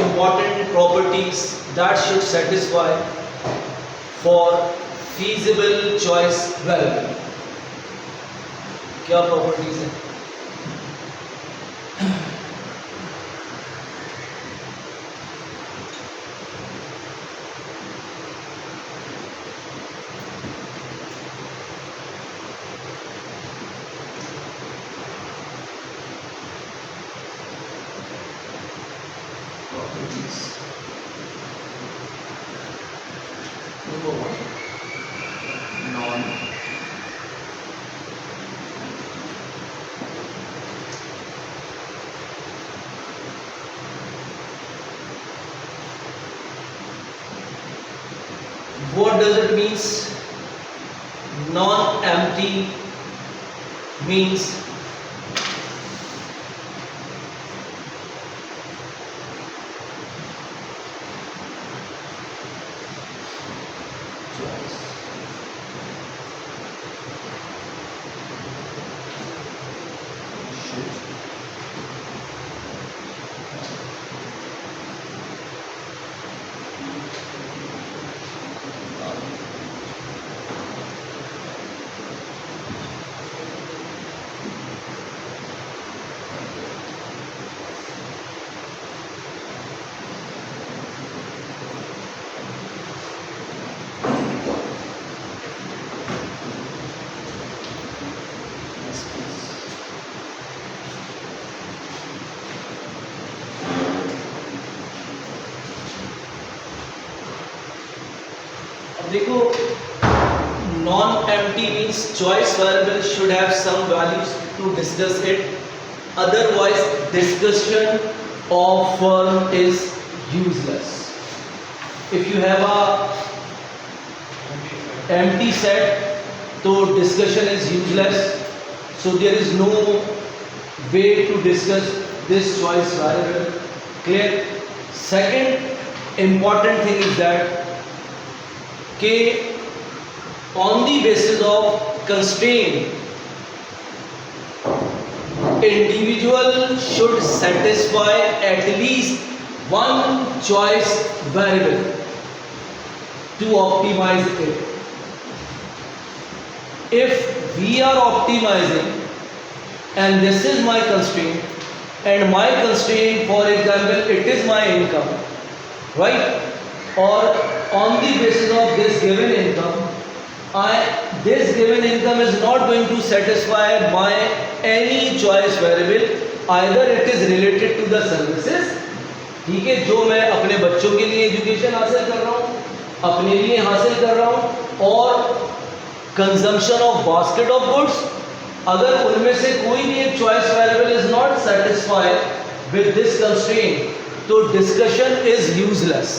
important properties that should satisfy for feasible choice variable. क्या properties हैं? Number one, non what does it means? Non-empty means देखो non-empty means choice variable should have some values to discuss it, otherwise discussion of firm is useless. If you have a empty set, so discussion is useless, so there is no way to discuss this choice variable. Clear? Second important thing is that on the basis of constraint, individual should satisfy at least one choice variable to optimize it. If we are optimizing and this is my constraint, and my constraint, for example, it is my income, right? Or on the basis of this given income, this given income is not going to satisfy my any choice variable. Either it is related to the services, ठीक है, जो मैं अपने बच्चों के लिए education हासिल कर रहा हूँ, अपने लिए हासिल कर रहा हूँ, और consumption of basket of goods, अगर उनमें से कोई भी एक choice variable is not satisfied with this constraint, तो discussion is useless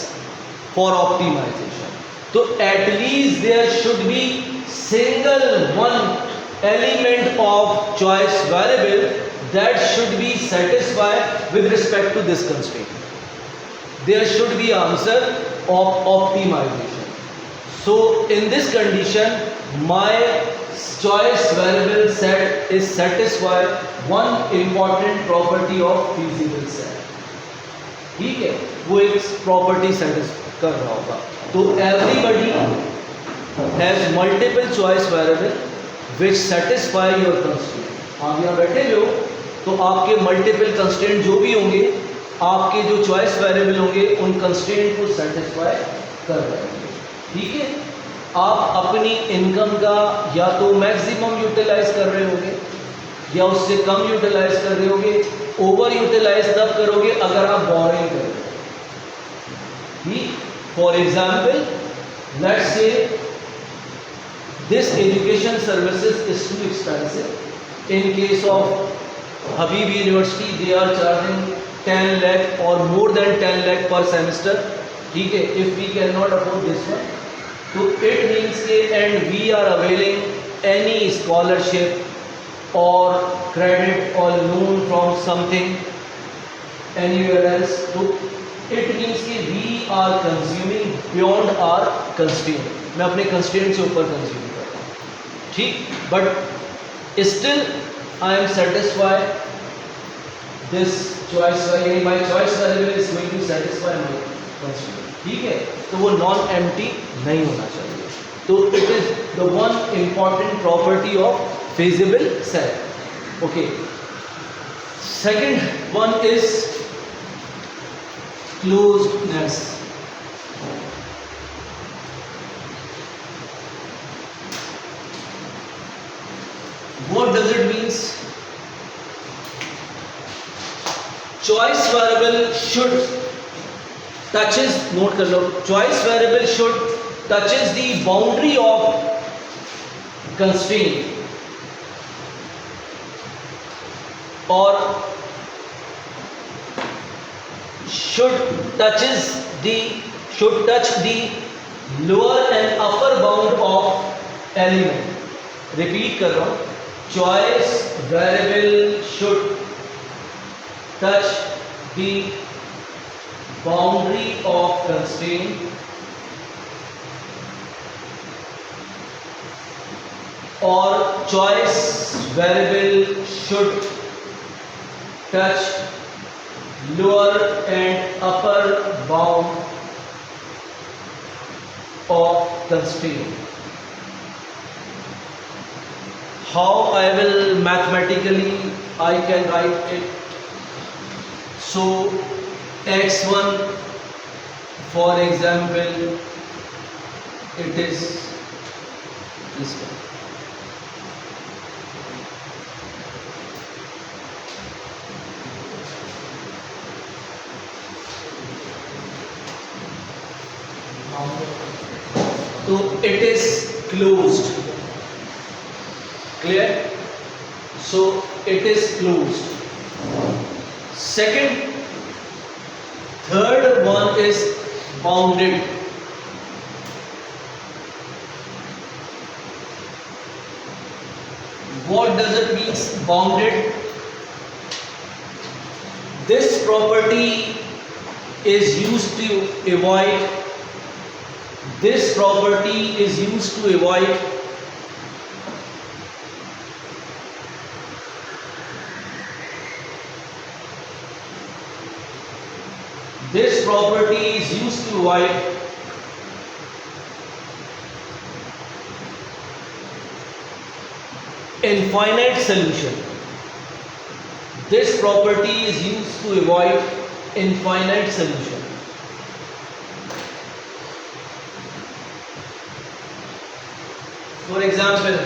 for optimisation. तो at least there should be single one element of choice variable that should be satisfied with respect to this constraint. There should be answer of optimization. So in this condition, my choice variable set is satisfied one important property of feasible set. ठीक है, वो एक property satisfy कर रहा होगा. तो everybody has multiple choice variable which satisfy your constraint. आप यहाँ बैठे हो तो आपके मल्टीपल कंस्ट्रेंट जो भी होंगे, आपके जो चॉइस वेरिएबल होंगे, उन कंस्ट्रेंट को सेटिस्फाई कर रहे होंगे. ठीक है, आप अपनी इनकम का या तो मैक्सिमम यूटिलाइज कर रहे होंगे या उससे कम यूटिलाइज कर रहे होंगे. ओवर यूटिलाइज तब करोगे अगर आप बोरिंग करोगे. फॉर एग्जाम्पल, लेट्स से this education services is too expensive. In case of Habib University, they are charging 10 lakh or more than 10 lakh per semester. ठीक है, if we cannot afford this one, so it means के and we are availing any scholarship or credit or loan from something anywhere else. So it means कि we are consuming beyond our constraint. मैं अपने constraint से ऊपर consume कर रहा हूँ. ठीक, but still I am satisfied this choice, यानी my choice variable is going to satisfy my constraint. ठीक है, तो वो नॉन एम्प्टी नहीं होना चाहिए. तो it is the one important property of feasible set. Okay, second one is closedness. What does it means? Choice variable should touches, note कर लो, choice variable should touches the boundary of constraint or should touch the lower and upper bound of element. Repeat कर रहा हूँ, choice variable should touch the boundary of constraint or choice variable should touch lower and upper bound of constraint. How I will mathematically I can write it? So x1, for example, it is this one. So it is closed. Clear? So it is closed. Third one is bounded. What does it mean, bounded? This property is used to avoid. This property is used to avoid this property is used to avoid infinite solution. This property is used to avoid infinite solution. example,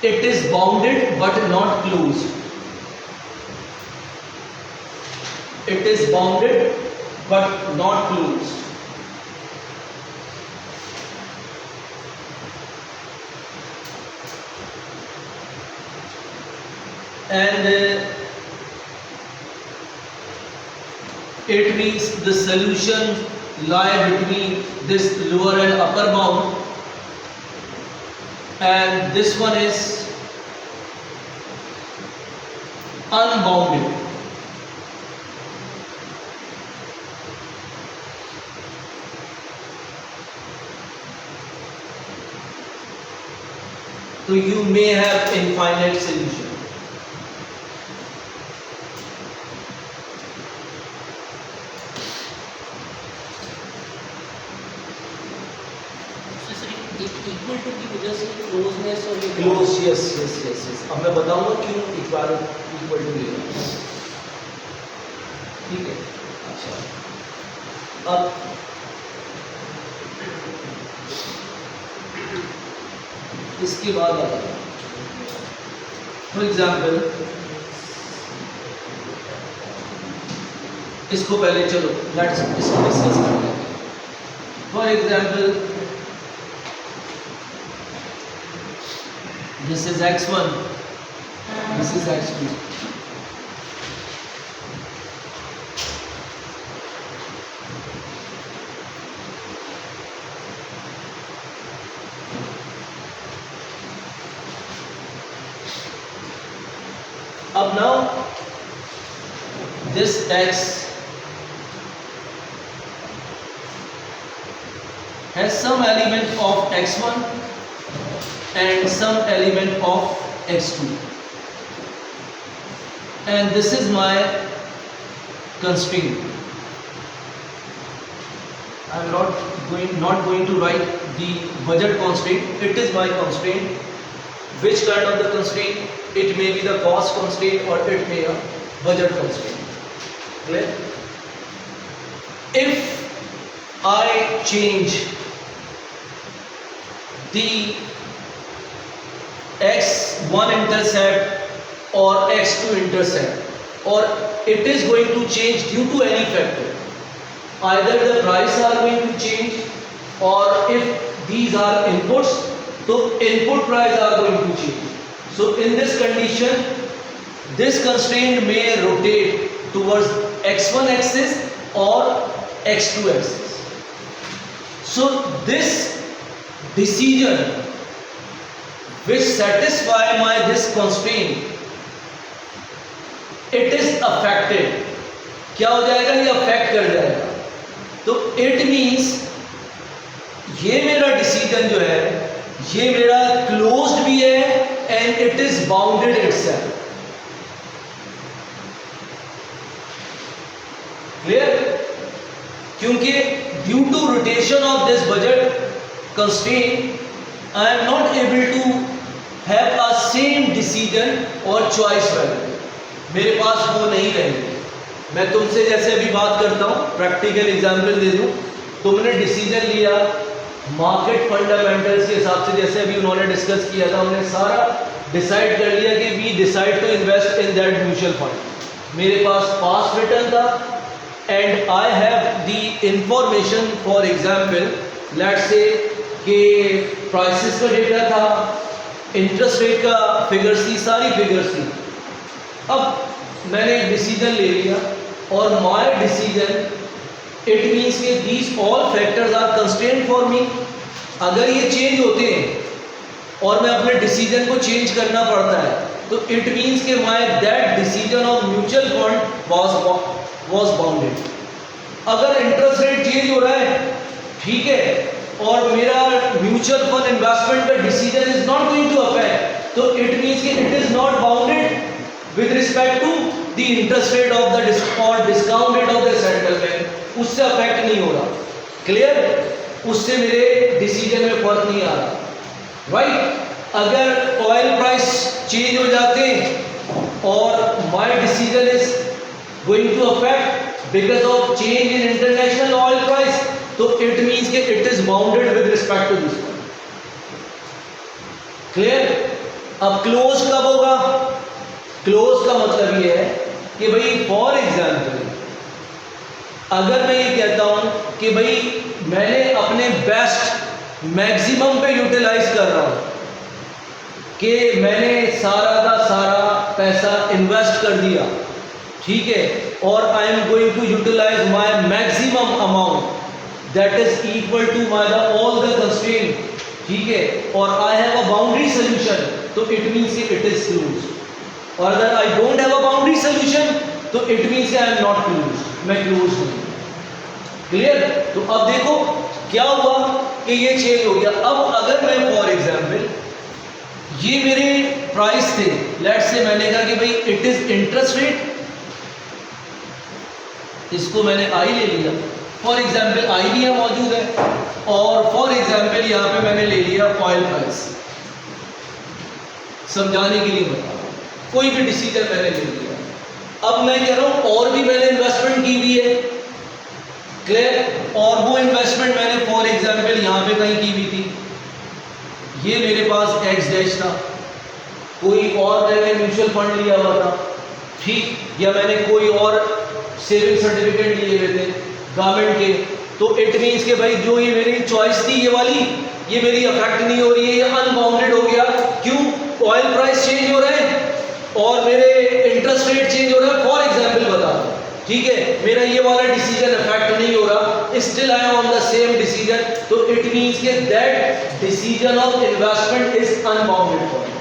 it is bounded but not closed. It is bounded but not closed. And it means the solution lie between this lower and upper bound, and this one is unbounded. So you may have infinite solution. So sir, equal to की वजह से closeness और ये close, yes. अब मैं बताऊंगा क्यों equal to लेगा। ठीक है, अच्छा। अब इसके बाद आता है, फॉर एग्जाम्पल, इसको पहले चलो लेट्स इसको डिस्कस करते हैं। For example, this is x1, this is x2। अब now this x has some element of x1 and some element of x2, and this is my constraint. I am not going to write the budget constraint. It is my constraint. Which kind of the constraint? It may be the cost constraint or it may be a budget constraint. Clear? If I change the x1 intercept or x2 intercept, or it is going to change due to any factor, either the price are going to change, or if these are inputs, so input price are going to change. So in this condition, this constraint may rotate towards x1 axis or x2 axis. So this decision which satisfy this constraint, it is affected. क्या हो जाएगा? ये affect कर जाएगा। तो it means ये मेरा decision जो है, ये मेरा closed भी है and it is bounded itself. Clear? क्योंकि due to rotation of this budget constraint, I am not able to have a same decision or choice value. मेरे पास वो नहीं रहेंगे। मैं तुमसे जैसे अभी बात करता हूँ, प्रैक्टिकल एग्जाम्पल दे दूँ, तुमने डिसीजन लिया मार्केट फंडामेंटल्स के हिसाब से, जैसे अभी उन्होंने डिस्कस किया था, हमने सारा डिसाइड कर लिया कि we decide to invest in that mutual fund. मेरे पास पास्ट रिटर्न था and I have the information, for example let's say कि प्राइसेस का डेटा था, इंटरेस्ट रेट का फिगर्स थी, सारी फिगर्स थी। अब मैंने एक डिसीजन ले लिया और माय डिसीजन इट मीन्स के these all factors are constraint for me. अगर ये चेंज होते हैं और मैं अपने डिसीजन को चेंज करना पड़ता है, तो इट मीन्स के my that decision of mutual fund was bounded. अगर इंटरेस्ट रेट चेंज हो रहा है, ठीक है, और मेरा म्यूचुअल फंड इन्वेस्टमेंट का decision is not going to affect, तो इट मीन्स कि it is not bounded with respect to the interest rate of the और discount rate of the settlement, उससे अफेक्ट नहीं हो रहा। क्लियर? उससे मेरे डिसीजन में फर्क नहीं आ रहा। राइट? अगर ऑयल प्राइस चेंज हो जाते हैं और my decision is going to affect because of change in international oil price, तो इट मींस कि it is bounded with respect to this point. Clear? अब क्लोज कब होगा? क्लोज का मतलब ये है कि भाई फॉर एग्जाम्पल अगर मैं ये कहता हूं कि भाई मैंने अपने बेस्ट मैक्सिमम पे यूटिलाइज कर रहा हूं, कि मैंने सारा का सारा पैसा इन्वेस्ट कर दिया, ठीक है, और I am going to utilise my maximum amount that is equal to my all the constraint, ठीक है, और I have a boundary solution, तो इट मींस कि इट इज क्लोज। और अगर I don't have a boundary solution तो it means कि I am not close, मैं क्लोज नहीं। क्लियर? तो अब देखो क्या हुआ कि ये चेंज हो गया। अब अगर मैं फॉर एग्जाम्पल ये मेरे प्राइस थे, लेट्स से मैंने कहा कि भाई इट इज इंटरेस्ट रेट, इसको मैंने आई ले लिया, फॉर एग्जाम्पल आई भी यहाँ मौजूद है, और फॉर एग्जाम्पल यहाँ पे मैंने ले लिया ऑयल प्राइस, समझाने के लिए बता रहा हूं, कोई भी डिसीजन मैंने ले लिया। अब मैं कह रहा हूं और भी मैंने इन्वेस्टमेंट की हुई है, क्लियर, और वो इन्वेस्टमेंट मैंने फॉर एग्जाम्पल यहाँ पे कहीं की हुई थी, ये मेरे पास एक्स डैश था, कोई और मैंने म्यूचुअल फंड लिया हुआ था, ठीक, या मैंने कोई और सेविंग सर्टिफिकेट लिए हुए थे गवर्नमेंट के, तो इट मीन्स के भाई जो ये मेरी चॉइस थी ये वाली, ये मेरी अफेक्ट नहीं हो रही है, ये अनबाउंडेड हो गया। क्यों? ऑयल प्राइस चेंज हो रहे हैं और मेरे इंटरेस्ट रेट चेंज हो रहा है, फॉर एग्जाम्पल बता दो, ठीक है, मेरा ये वाला डिसीजन अफेक्ट नहीं हो रहा, still I M on the same decision, तो इट मींस के that decision of investment is unbounded for me,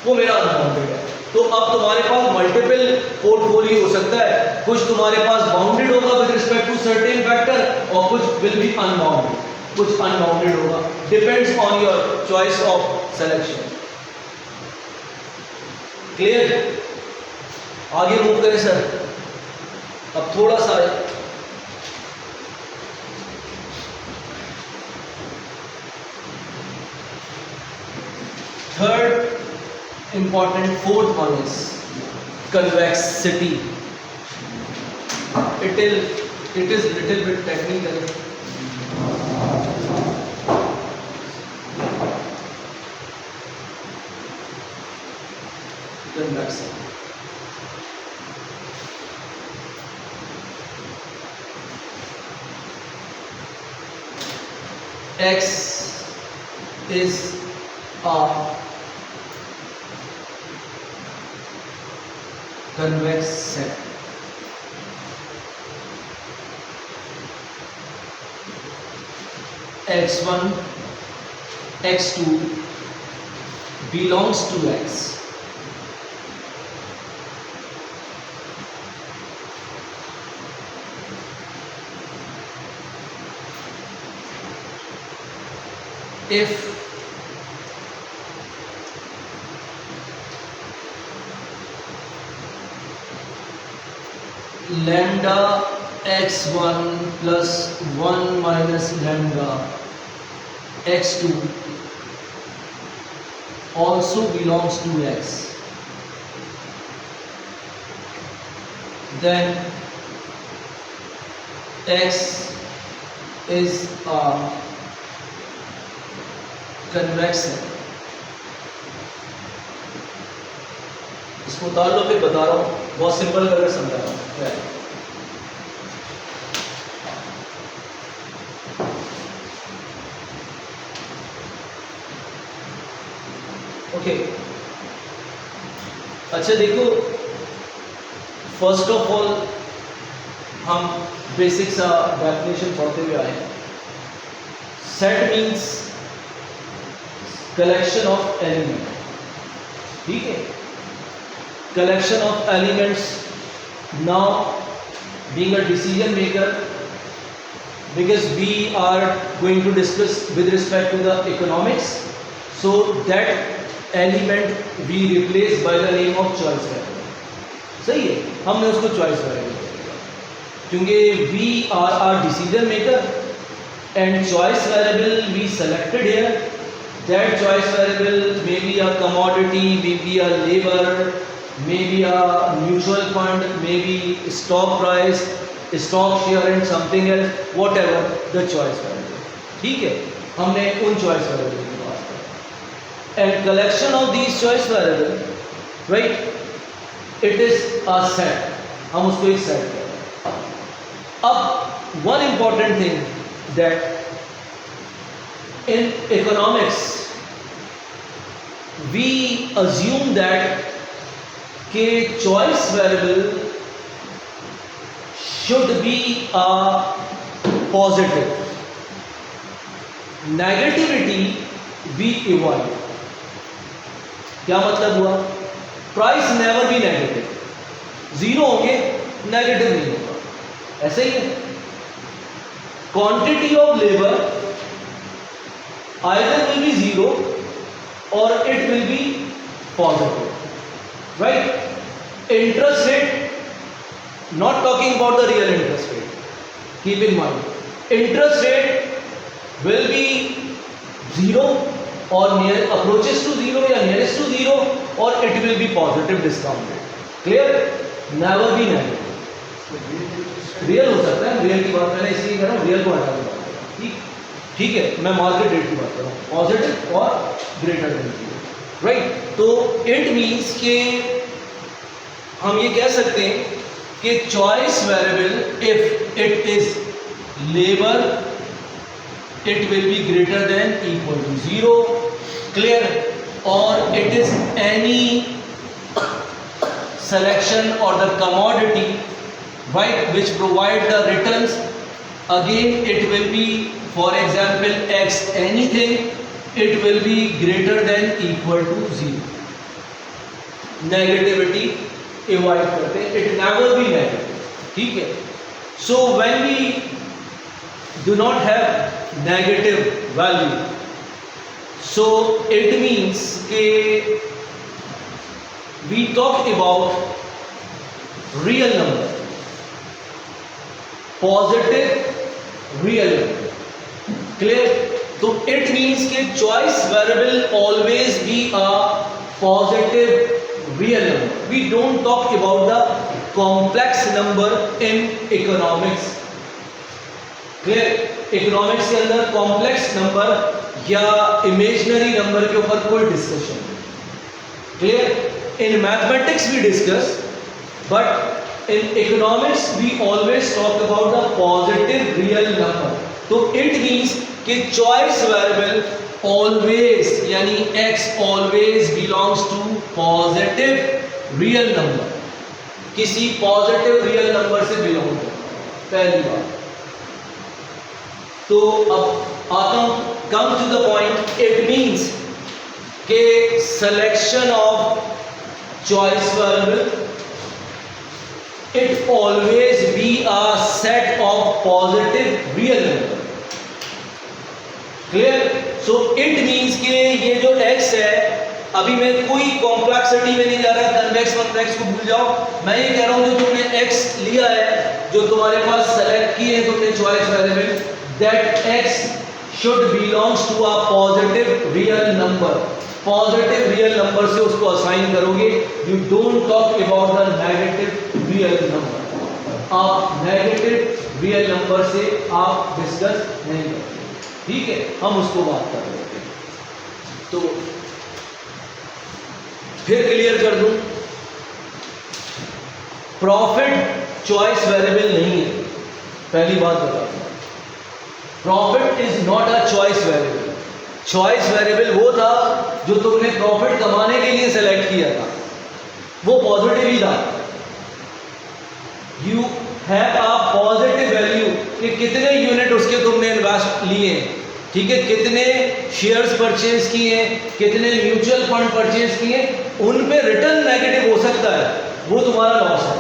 वो मेरा अनबाउंडेड है। तो अब तुम्हारे पास मल्टीपल पोर्टफोलियो हो सकता है, कुछ तुम्हारे पास बाउंडेड होगा with respect to certain factor और कुछ विल बी अनबाउंडेड, कुछ अनबाउंडेड होगा, depends on your choice of selection. Clear? आगे मूव करें सर। अब थोड़ा सा third important, fourth one is convexity. It is little bit technical. Convexity. X is a convex set. X1, X2 belongs to X. If lambda x1 plus 1 minus lambda x2 also belongs to X, then X is a convex set. इसको उतार लो, फिर बता रहा हूँ, बहुत simple करके समझा रहा हूँ। ओके, अच्छा देखो, फर्स्ट ऑफ ऑल हम बेसिक सा डेफिनेशन पढ़ते हुए आए। Set means collection of element, ठीक है, collection of elements. Now being a decision maker, because we are going to discuss with respect to the economics, so that element we replace by the name of choice variable. सही है, हमने उसको choice variable किया क्योंकि we are a decision maker and choice variable we selected here. That choice variable may be a commodity, may be a labor, maybe a mutual fund, maybe stock price, stock share and something else, what ever the choice variable. ठीक है, हमने उन choice variable की बात की। And collection of these choice variable, right, it is a set, हम उसको एक सेट कहते हैं। अब one important thing that in economics we assume that के choice variable should be a positive, negativity we avoid। क्या मतलब हुआ? Price never be negative, zero होंगे नेगेटिव नहीं होगा, ऐसे ही है। Quantity of labour either will be zero or it will be positive, right? Interest rate, not talking about the real interest rate, keep in mind, interest rate will be zero or near approaches to zero या nearest to zero, or it will be positive discount rate, clear? Never be negative। Real हो सकता है, real की बात मैंने इसलिए कर रहा हूँ, रियल को हटा दूंगा, ठीक ठीक है, मैं मार्केट रेट की बात कर रहा हूँ, पॉजिटिव और ग्रेटर देन जीरो, राइट। तो इट मींस के हम ये कह सकते हैं कि choice variable if it is labour it will be greater than equal to zero, clear, और it is any selection or the commodity, right, which provide the returns, again it will be, for example, x anything, it will be greater than equal to zero। negativity avoid करते हैं, it never be negative, ठीक है। so when we do not have negative value, so it means के we talk about real number, positive real number, clear? तो it means कि choice variable always be a positive real number। we don't talk about the complex number in economics, clear? economics के अंदर complex number या imaginary number के ऊपर कोई discussion नहीं, clear? In mathematics we discuss, but in economics we always talk about the positive real number। तो it means कि choice variable always यानी x always belongs to positive real number, किसी positive real number से belong करता है, पहली बात। तो अब आता हूँ, come to the point, it means कि selection of choice variable it always be a set of positive real number, clear? so it means कि ये जो x है, अभी मैं कोई कॉम्प्लेक्सिटी में नहीं जा रहा, कन्वेक्स कन्वेक्स को भूल जाओ, मैं ये कह रहा हूँ जो तुमने x लिया है, जो तुम्हारे पास सेलेक्ट किए हैं तुमने choice variable, that x should belongs to a positive real number, positive real number से उसको असाइन करोगे। You don't talk about the negative real number, आप नेगेटिव रियल नंबर से आप डिस्कस नहीं करते, ठीक है, हम उसको बात कर रहे हैं। तो फिर क्लियर कर दूं, प्रॉफिट चॉइस वेरिएबल नहीं है, पहली बात बता दूं, profit is not a choice variable. Choice variable वो था जो तुमने प्रॉफिट कमाने के लिए सेलेक्ट किया था, वो पॉजिटिव ही था। You have a positive value कि कितने यूनिट उसके तुमने इन्वेस्ट लिए, ठीक है, कितने शेयर्स परचेज किए, कितने म्यूचुअल फंड परचेज किए, उन पे रिटर्न नेगेटिव हो सकता है, वो तुम्हारा लॉस है।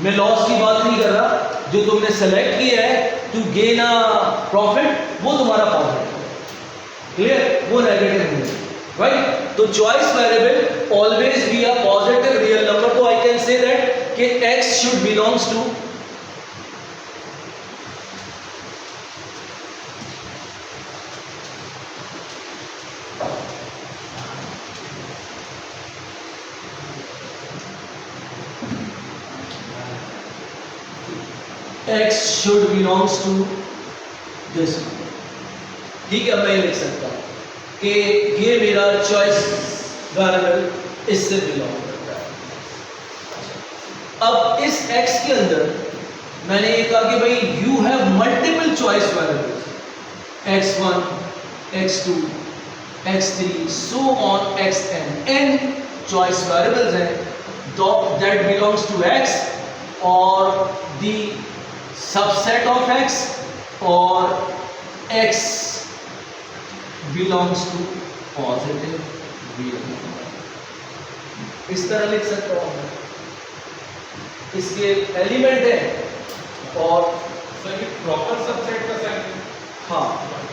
मैं लॉस की बात नहीं कर रहा, जो तुमने सेलेक्ट किया है टू गेन अ प्रॉफिट, वो तुम्हारा पॉजिटिव, क्लियर, वो नेगेटिव नहीं, राइट। तो choice variable always be a positive real number. तो आई कैन से दैट कि x should belongs to x should belongs to this one. ठीक है, मैं लिख सकता हूँ कि ये मेरा चॉइस वेरिएबल इससे बिलोंग करता है। अब इस x के अंदर मैंने ये कहा कि भाई you have multiple choice variables, x1, x2, x3 so on xn, n choice variables हैं that belongs to x or the subset of x or x belongs to positive real number। इस तरह लिख सकता हूँ मैं, इसके एलिमेंट है और सर ये प्रॉपर सबसेट का सेट। हाँ,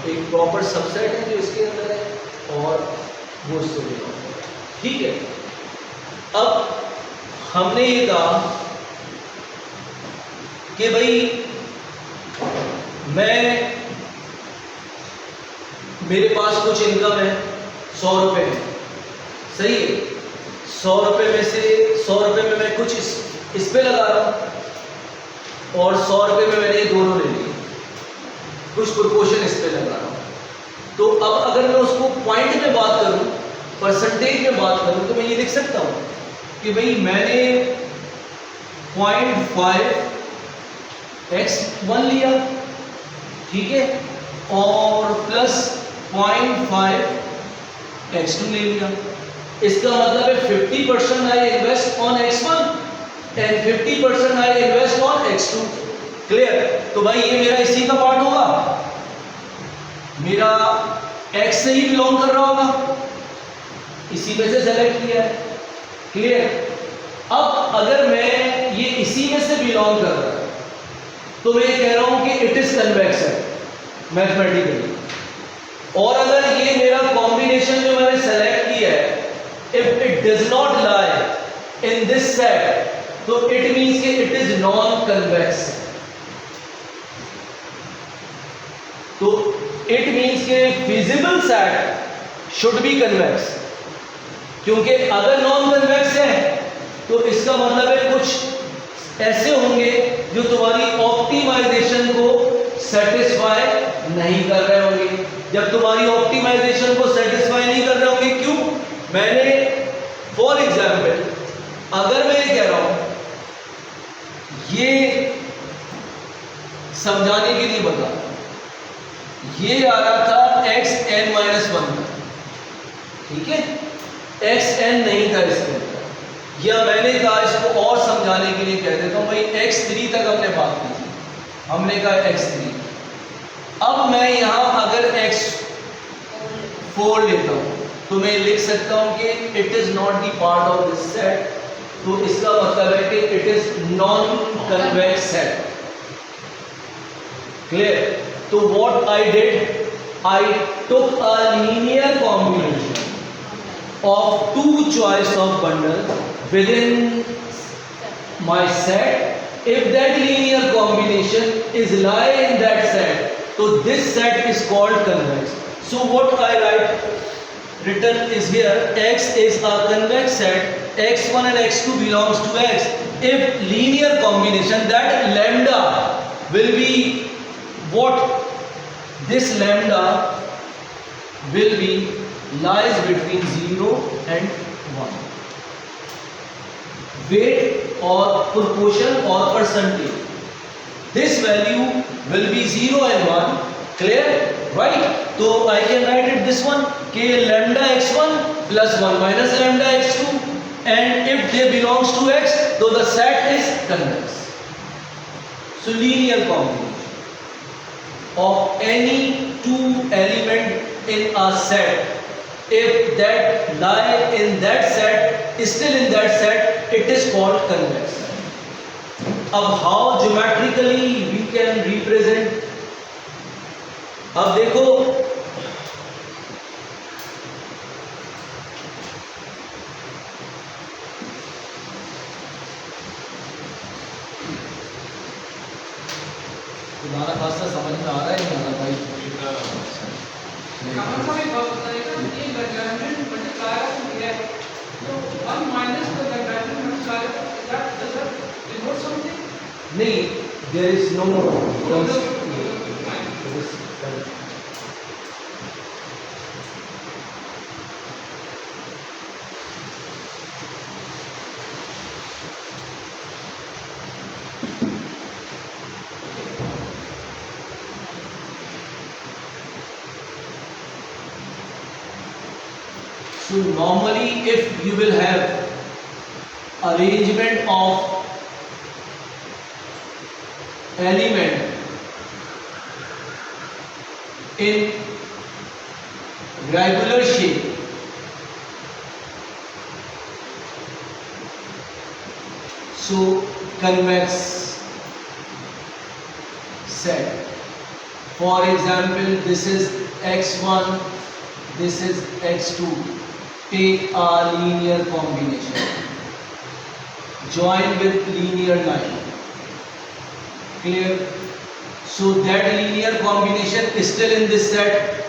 एक प्रॉपर सबसेट है जो इसके अंदर है और वो इससे बिलोंग करता है। ठीक है, अब हमने ये कहा कि भाई मेरे पास कुछ इनकम है 100 रुपये है, सही है। 100 रुपये में से 100 रुपये में मैं कुछ इस पे लगा रहा हूँ और 100 रुपये में मैंने ये दोनों ले लिए, कुछ प्रोपोर्शन इस पे लगा रहा हूँ। तो अब अगर मैं उसको पॉइंट में बात करूँ, परसेंटेज में बात करूँ, तो मैं ये लिख सकता हूँ कि भाई मैंने 0.5 x1 लिया, ठीक है, और प्लस 0.5 x2 ले लिया। इसका मतलब है 50% I invest on x1 and 50% I invest on x2। Clear? तो भाई ये मेरा इसी का पार्ट होगा, मेरा x से ही बिलोंग कर रहा होगा, इसी में से सेलेक्ट किया है। क्लियर? अब अगर मैं ये इसी में से बिलोंग कर रहा हूं तो मैं ये कह रहा हूं कि इट इज कन्वेक्स है मैथमेटिकली। और अगर ये मेरा कॉम्बिनेशन जो मैंने सेलेक्ट किया है, if it does not lie in this set, तो इट मींस कि इट इज नॉन कन्वेक्स। तो इट मींस कि feasible set should be convex, क्योंकि अगर नॉन कन्वेक्स है तो इसका मतलब है कुछ ऐसे होंगे जो तुम्हारी ऑप्टिमाइजेशन को सेटिस्फाई नहीं कर रहे होंगे। जब तुम्हारी ऑप्टिमाइजेशन को सेटिस्फाई नहीं कर रहे होंगे, क्यों? मैंने फॉर एग्जाम्पल अगर मैं ये कह रहा हूं, ये समझाने के लिए बता, ये आ रहा था xn-1 का, ठीक है, xn नहीं था इसके अंदर, या मैंने कहा इसको और समझाने के लिए कह देता हूं भाई x3 तक हमने बात की थी, हमने कहा x3। अब मैं यहां अगर x4 लेता हूं तो मैं लिख सकता हूं कि it is not the part of this set, तो इसका मतलब है कि it is non convex set. Clear? तो what I did, I took a linear combination of two choice of bundle within my set. If that linear combination is lie in that set, so this set is called convex. So what I written is here, x is a convex set, x1 and x2 belongs to x. If linear combination, that lambda will be what? This lambda will be lies between 0 and 1. Weight or proportion or percentage. This value will be 0 and 1. Clear? Right? So I can write it this one, k lambda x1 plus 1 minus lambda x2, and if they belongs to x, so the set is convex. So linear combination of any two element in a set, if that lie in that set, still in that set, it is called convex. अब how geometrically we can represent? अब देखो, तुम्हारा खासा समझ में आ रहा है नहीं आ रहा भाई? कहाँ से बात बताएगा? ये लैग्रेंजियन मल्टीप्लायर दिया है, तो 1 minus the Lagrangian multiplier, that does that denote something? नहीं, there is no No, no, So normally if you will have arrangement of element in regular shape, so convex set. For example, this is x1, this is x2. Take a linear combination, join with linear line. Clear? So that linear combination is still in this set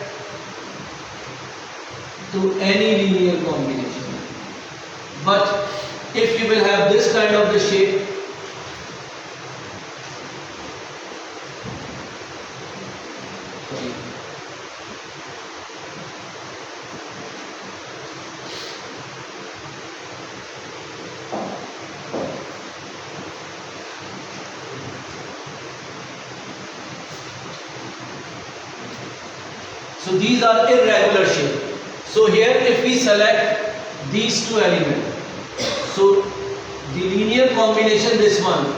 to any linear combination. But if you will have this kind of the shape, so these are irregular shape. So here if we select these two elements, so the linear combination, this one,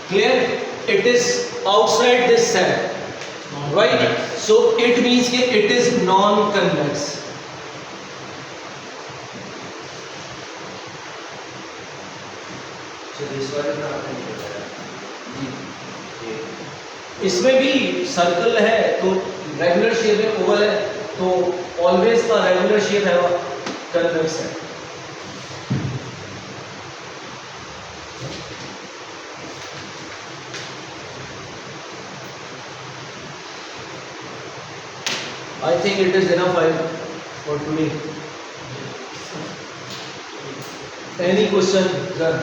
clear, it is outside this set, right? So it means that it is non-convex. So this one is not considered. इसमें भी circle है तो regular shape है, Oval है तो always का regular shape है वो कन्वेक्स है. I think it is enough for today. Any question, sir?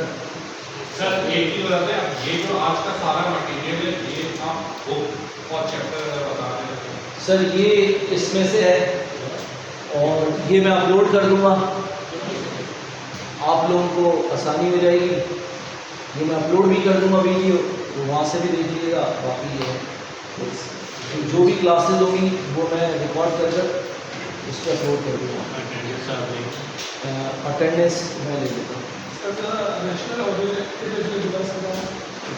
Sir एक ही बात है, ये जो आज का सारा मटेरियल है ये आप बुक और चैप्टर बता रहे हैं. सर ये इसमें से है और ये मैं अपलोड कर दूंगा, आप लोगों को आसानी हो जाएगी. ये मैं अपलोड भी कर दूंगा वीडियो, तो वहाँ से भी देख लीजिएगा. बाकी ये है जो भी क्लासेस होंगी वो मैं रिकॉर्ड कर उस पर अपलोड कर दूँगा. अटेंडेंस मैं ले लेता हूँ.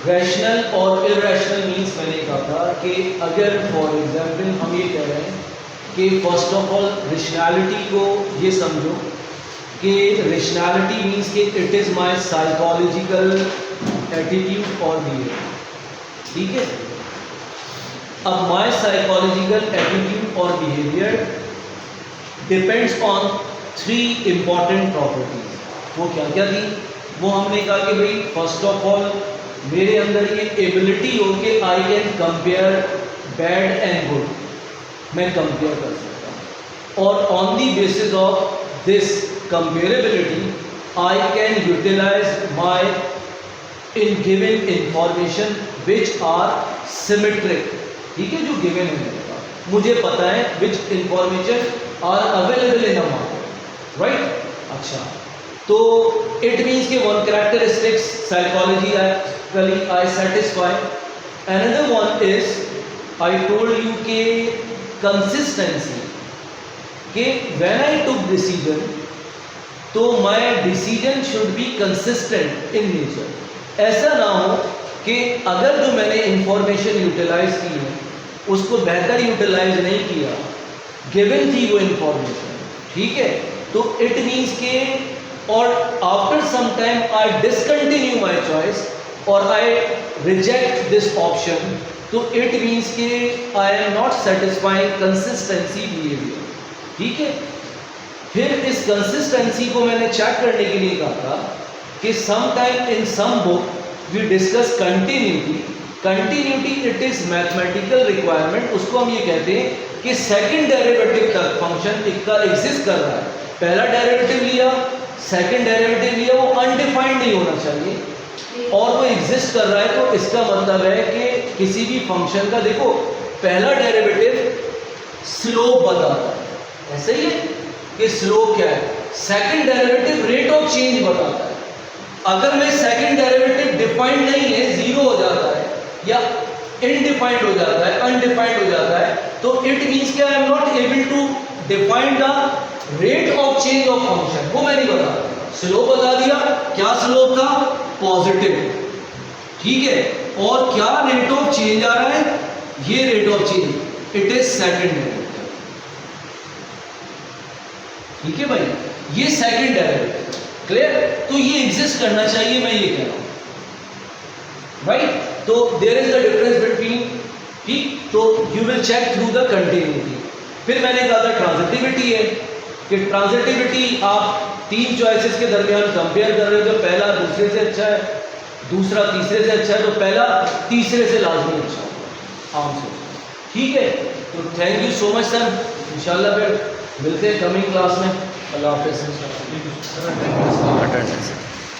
रैशनल और इरेशनल मीन्स मैंने कहा था कि अगर फॉर एग्जांपल हम ये कह रहे हैं कि फर्स्ट ऑफ ऑल रेशनैलिटी को ये समझो कि रेशनैलिटी मीन्स कि it is my psychological attitude और बिहेवियर. ठीक है. अब माय साइकोलॉजिकल एटीट्यूड और behaviour depends on 3 important properties. वो क्या क्या थी? वो हमने कहा कि भाई फर्स्ट ऑफ ऑल मेरे अंदर ये एबिलिटी हो कि I can compare bad and good, मैं कंपेयर कर सकता हूँ और on the basis of this comparability I can utilize my in given information which are symmetric. ठीक है, जो गिवन है मेरे पास, मुझे पता है which information are available in the market, right. अच्छा, तो इट मीन्स कि one characteristics psychologically I satisfy. Another one is I told you के कंसिस्टेंसी, कि व्हेन आई टुक डिसीजन तो my decision should be consistent in nature. ऐसा ना हो कि अगर जो मैंने इंफॉर्मेशन यूटिलाइज की है उसको बेहतर यूटिलाइज नहीं किया, गिवन थी वो इंफॉर्मेशन. ठीक है, तो इट मीन्स के और after some time I discontinue my choice और आई रिजेक्ट दिस ऑप्शन, तो इट मीन्स के I am not satisfying consistency behaviour. ठीक है. फिर इस कंसिस्टेंसी को मैंने चेक करने के लिए कहा था कि some time in some book we discuss continuity. Continuity it is mathematical requirement. उसको हम ये कहते हैं कि सेकंड डेरिवेटिव तक फंक्शन का एग्जिस्ट कर रहा है. पहला डेरिवेटिव लिया, सेकंड डेरिवेटिव लिया, वो अनडिफाइंड नहीं होना चाहिए. और वो एग्जिस्ट कर रहा है, तो इसका मतलब है कि किसी भी फंक्शन का, देखो पहला डेरिवेटिव स्लोप बताता है, ऐसे ही है कि स्लोप क्या है, second derivative rate of change बताता है। अगर मैं सेकंड डेरिवेटिव डिफाइंड नहीं है, जीरो हो जाता है या इनडिफाइंड हो जाता है, अनडिफाइंड हो जाता है, तो इट मींस कि I am not able to define the rate of change of function, वो मैं नहीं बता रहा। स्लोप बता दिया, क्या स्लोप था, पॉजिटिव, ठीक है, और क्या रेट ऑफ चेंज आ रहा है, ये rate of change, it is second derivative, ठीक है भाई, ये सेकंड डेरिवेटिव, क्लियर। तो ये एग्जिस्ट करना चाहिए, मैं ये कह रहा हूं, राइट। तो there is the difference between, ठीक, तो you will check through the continuity. फिर मैंने कहा था ट्रांजिटिविटी है, कि ट्रांजिटिविटी आप तीन चॉइसेस के दरमियान कंपेयर कर रहे हो, तो पहला दूसरे से अच्छा है, दूसरा तीसरे से अच्छा है, तो पहला तीसरे से लाजमी अच्छा होगा, आम से, ठीक है। तो thank you so much sir, इंशाल्लाह फिर मिलते हैं कमिंग क्लास में। अल्लाह हाफिज़।